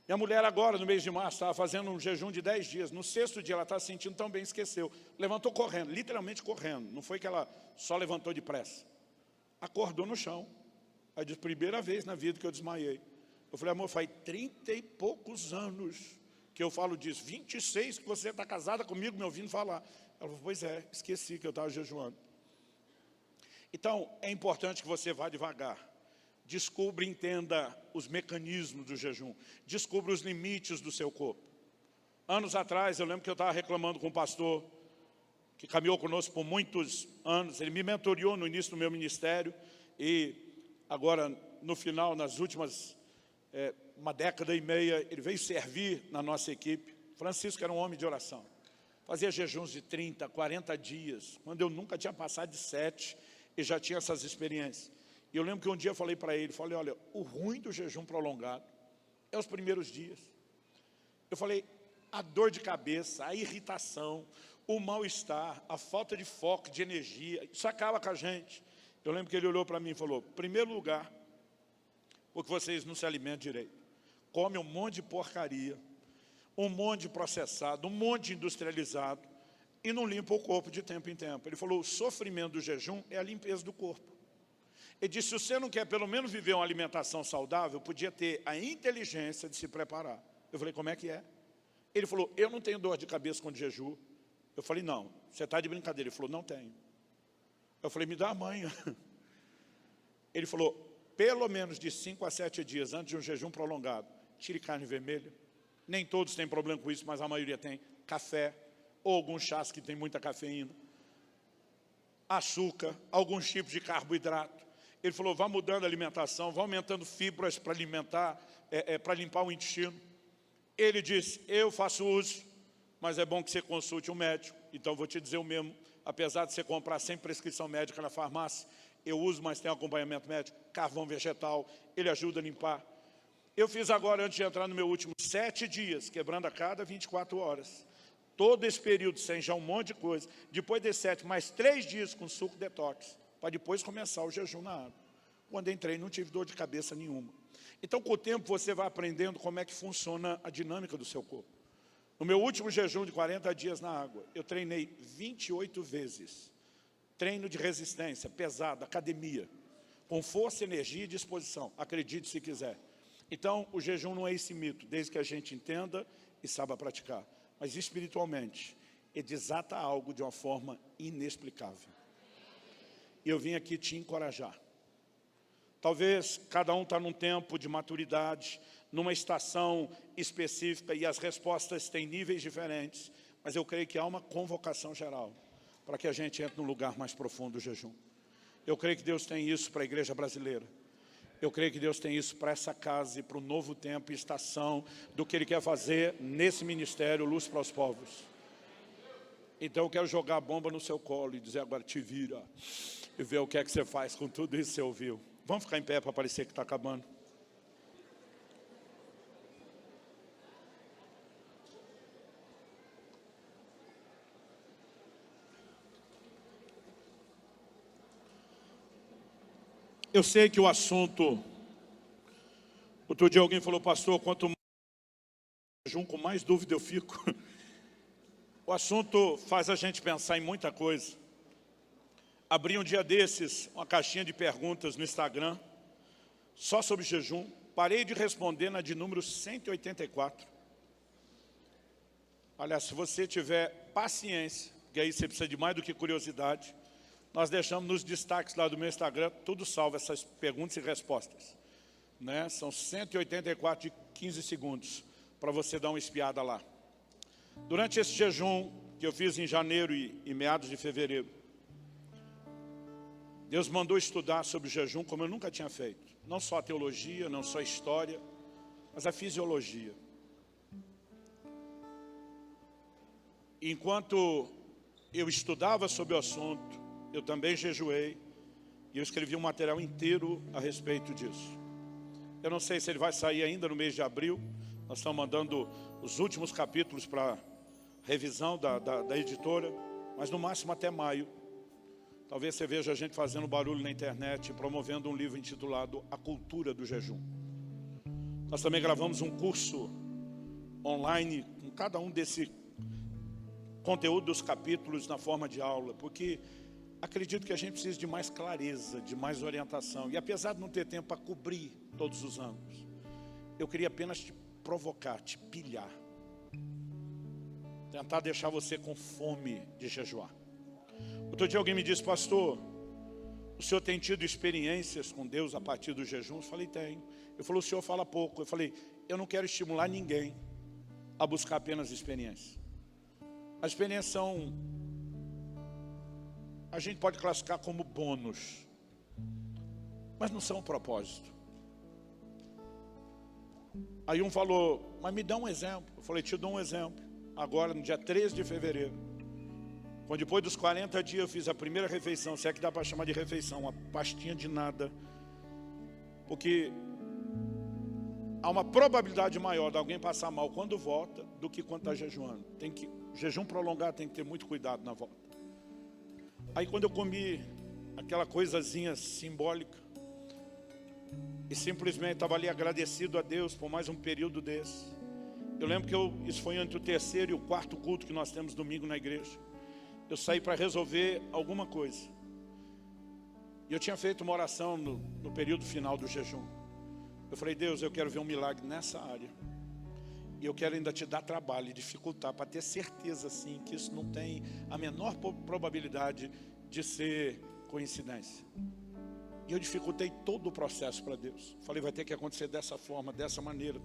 E a mulher agora, no mês de março, estava fazendo um jejum de 10 dias. No 6º dia, ela estava se sentindo tão bem, esqueceu. Levantou correndo, literalmente correndo. Não foi que ela só levantou depressa. Acordou no chão. Aí disse, primeira vez na vida que eu desmaiei. Eu falei, amor, faz 30 e poucos anos que eu falo disso. 26 que você está casada comigo, me ouvindo falar. Ela falou, pois é, esqueci que eu estava jejuando. Então, é importante que você vá devagar. Descubra e entenda os mecanismos do jejum. Descubra os limites do seu corpo. Anos atrás, eu lembro que eu estava reclamando com um pastor que caminhou conosco por muitos anos. Ele me mentoriou no início do meu ministério e agora, no final, nas últimas, uma década e meia, ele veio servir na nossa equipe. Francisco era um homem de oração. Fazia jejuns de 30, 40 dias, quando eu nunca tinha passado de 7 e já tinha essas experiências. E eu lembro que um dia eu falei para ele, falei, olha, o ruim do jejum prolongado é os primeiros dias. Eu falei, a dor de cabeça, a irritação, o mal-estar, a falta de foco, de energia, isso acaba com a gente. Eu lembro que ele olhou para mim e falou, primeiro lugar, porque vocês não se alimentam direito. Comem um monte de porcaria, um monte de processado, um monte de industrializado, e não limpa o corpo de tempo em tempo. Ele falou, o sofrimento do jejum é a limpeza do corpo. Ele disse, se você não quer pelo menos viver uma alimentação saudável, podia ter a inteligência de se preparar. Eu falei, como é que é? Ele falou, eu não tenho dor de cabeça com jejum. Eu falei, não, você está de brincadeira. Ele falou, não tenho. Eu falei, me dá a manha. Ele falou, pelo menos de 5 a 7 dias antes de um jejum prolongado, tire carne vermelha. Nem todos têm problema com isso, mas a maioria tem. Café, ou alguns chás que tem muita cafeína. Açúcar, alguns tipos de carboidrato. Ele falou, vá mudando a alimentação, vá aumentando fibras para alimentar, para limpar o intestino. Ele disse, eu faço uso, mas é bom que você consulte um médico. Então, vou te dizer o mesmo, apesar de você comprar sem prescrição médica na farmácia, eu uso, mas tem acompanhamento médico, carvão vegetal, ele ajuda a limpar. Eu fiz agora, antes de entrar no meu último, 7 dias, quebrando a cada 24 horas. Todo esse período sem já um monte de coisa. Depois de 7, mais 3 dias com suco detox, para depois começar o jejum na água. Quando entrei, não tive dor de cabeça nenhuma. Então, com o tempo, você vai aprendendo como é que funciona a dinâmica do seu corpo. No meu último jejum de 40 dias na água, eu treinei 28 vezes. Treino de resistência, pesado, academia, com força, energia e disposição. Acredite se quiser. Então, o jejum não é esse mito, desde que a gente entenda e saiba praticar. Mas, espiritualmente, ele desata algo de uma forma inexplicável. E eu vim aqui te encorajar. Talvez cada um está num tempo de maturidade, numa estação específica, e as respostas têm níveis diferentes, mas eu creio que há uma convocação geral para que a gente entre num lugar mais profundo do jejum. Eu creio que Deus tem isso para a igreja brasileira. Eu creio que Deus tem isso para essa casa e para o novo tempo e estação do que Ele quer fazer nesse ministério, Luz para os Povos. Então eu quero jogar a bomba no seu colo e dizer agora, te vira e ver o que é que você faz com tudo isso que você ouviu. Vamos ficar em pé para parecer que está acabando. Eu sei que o assunto... Outro dia alguém falou, pastor, quanto mais jejum, com mais dúvida eu fico. O assunto faz a gente pensar em muita coisa. Abri um dia desses uma caixinha de perguntas no Instagram, só sobre jejum. Parei de responder na de número 184. Aliás, se você tiver paciência, que aí você precisa de mais do que curiosidade, nós deixamos nos destaques lá do meu Instagram, tudo salvo, essas perguntas e respostas. Né? São 184 de 15 segundos, para você dar uma espiada lá. Durante esse jejum que eu fiz em janeiro e meados de fevereiro, Deus mandou estudar sobre o jejum como eu nunca tinha feito. Não só a teologia, não só a história, mas a fisiologia. Enquanto eu estudava sobre o assunto, eu também jejuei e eu escrevi um material inteiro a respeito disso. Eu não sei se ele vai sair ainda no mês de abril. Nós estamos mandando os últimos capítulos para revisão da editora, mas no máximo até maio. Talvez você veja a gente fazendo barulho na internet, promovendo um livro intitulado A Cultura do Jejum. Nós também gravamos um curso online com cada um desse conteúdo dos capítulos na forma de aula, porque acredito que a gente precisa de mais clareza, de mais orientação. E apesar de não ter tempo para cobrir todos os ângulos, eu queria apenas te provocar, te pilhar. Tentar deixar você com fome de jejuar. Outro dia alguém me disse, pastor, o senhor tem tido experiências com Deus a partir do jejum? Eu falei, tenho. Ele falou, o senhor fala pouco. Eu falei, eu não quero estimular ninguém a buscar apenas experiências. As experiências são, a gente pode classificar como bônus, mas não são um propósito. Aí um falou, mas me dá um exemplo. Eu falei, te dou um exemplo. Agora, no dia 13 de fevereiro, quando depois dos 40 dias eu fiz a primeira refeição, se é que dá para chamar de refeição, uma pastinha de nada, porque há uma probabilidade maior de alguém passar mal quando volta do que quando está jejuando. Jejum prolongado tem que ter muito cuidado na volta. Aí quando eu comi aquela coisazinha simbólica, e simplesmente estava ali agradecido a Deus por mais um período desse. Eu lembro que isso foi entre o terceiro e o quarto culto que nós temos domingo na igreja. Eu saí para resolver alguma coisa. E eu tinha feito uma oração no período final do jejum. Eu falei, Deus, eu quero ver um milagre nessa área. E eu quero ainda te dar trabalho e dificultar, para ter certeza, assim, que isso não tem a menor probabilidade de ser coincidência. E eu dificultei todo o processo para Deus. Falei, vai ter que acontecer dessa forma, dessa maneira.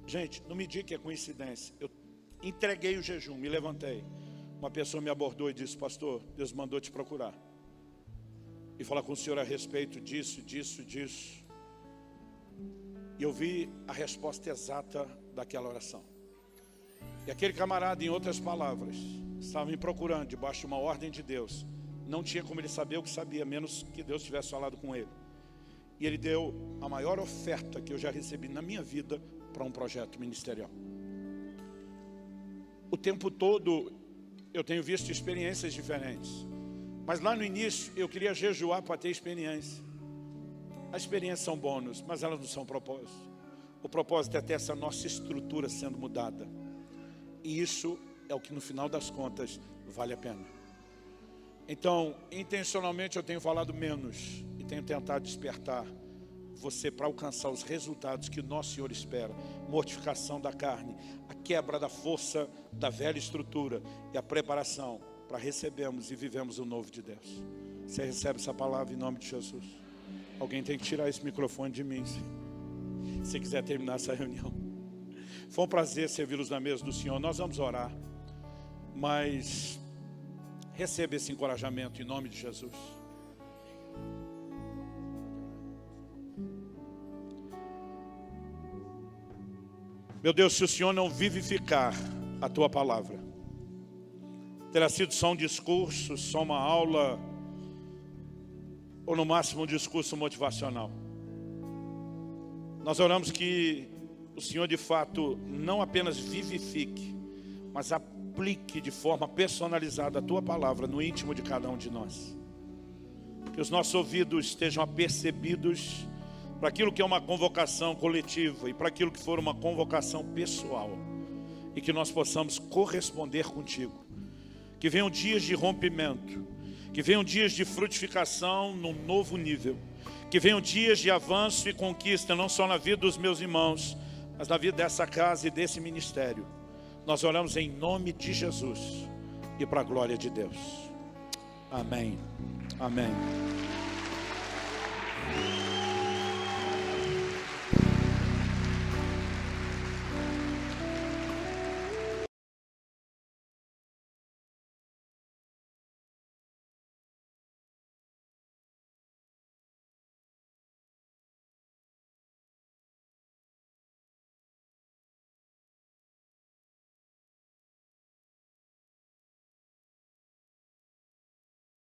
Gente, não me diga que é coincidência. Eu entreguei o jejum, me levantei. Uma pessoa me abordou e disse, pastor, Deus mandou te procurar e falar com o senhor a respeito disso. E eu vi a resposta exata daquela oração. E aquele camarada, em outras palavras, estava me procurando debaixo de uma ordem de Deus. Não tinha como ele saber o que sabia, menos que Deus tivesse falado com ele. E ele deu a maior oferta que eu já recebi na minha vida para um projeto ministerial. O tempo todo eu tenho visto experiências diferentes. Mas lá no início eu queria jejuar para ter experiência. As experiências são bônus, mas elas não são propósito. O propósito é ter essa nossa estrutura sendo mudada. E isso é o que no final das contas vale a pena. Então, intencionalmente eu tenho falado menos e tenho tentado despertar você para alcançar os resultados que o nosso Senhor espera. Mortificação da carne, a quebra da força da velha estrutura e a preparação para recebermos e vivemos o novo de Deus. Você recebe essa palavra em nome de Jesus? Alguém tem que tirar esse microfone de mim, se quiser terminar essa reunião. Foi um prazer servi-los na mesa do Senhor. Nós vamos orar, mas receba esse encorajamento em nome de Jesus. Meu Deus, se o Senhor não vivificar a Tua palavra, terá sido só um discurso, só uma aula, ou no máximo um discurso motivacional. Nós oramos que o Senhor de fato não apenas vivifique, mas aplique de forma personalizada a Tua palavra no íntimo de cada um de nós. Que os nossos ouvidos estejam apercebidos para aquilo que é uma convocação coletiva e para aquilo que for uma convocação pessoal, e que nós possamos corresponder contigo. Que venham dias de rompimento, que venham dias de frutificação num novo nível, que venham dias de avanço e conquista, não só na vida dos meus irmãos, mas na vida dessa casa e desse ministério. Nós oramos em nome de Jesus e para a glória de Deus. Amém. Amém.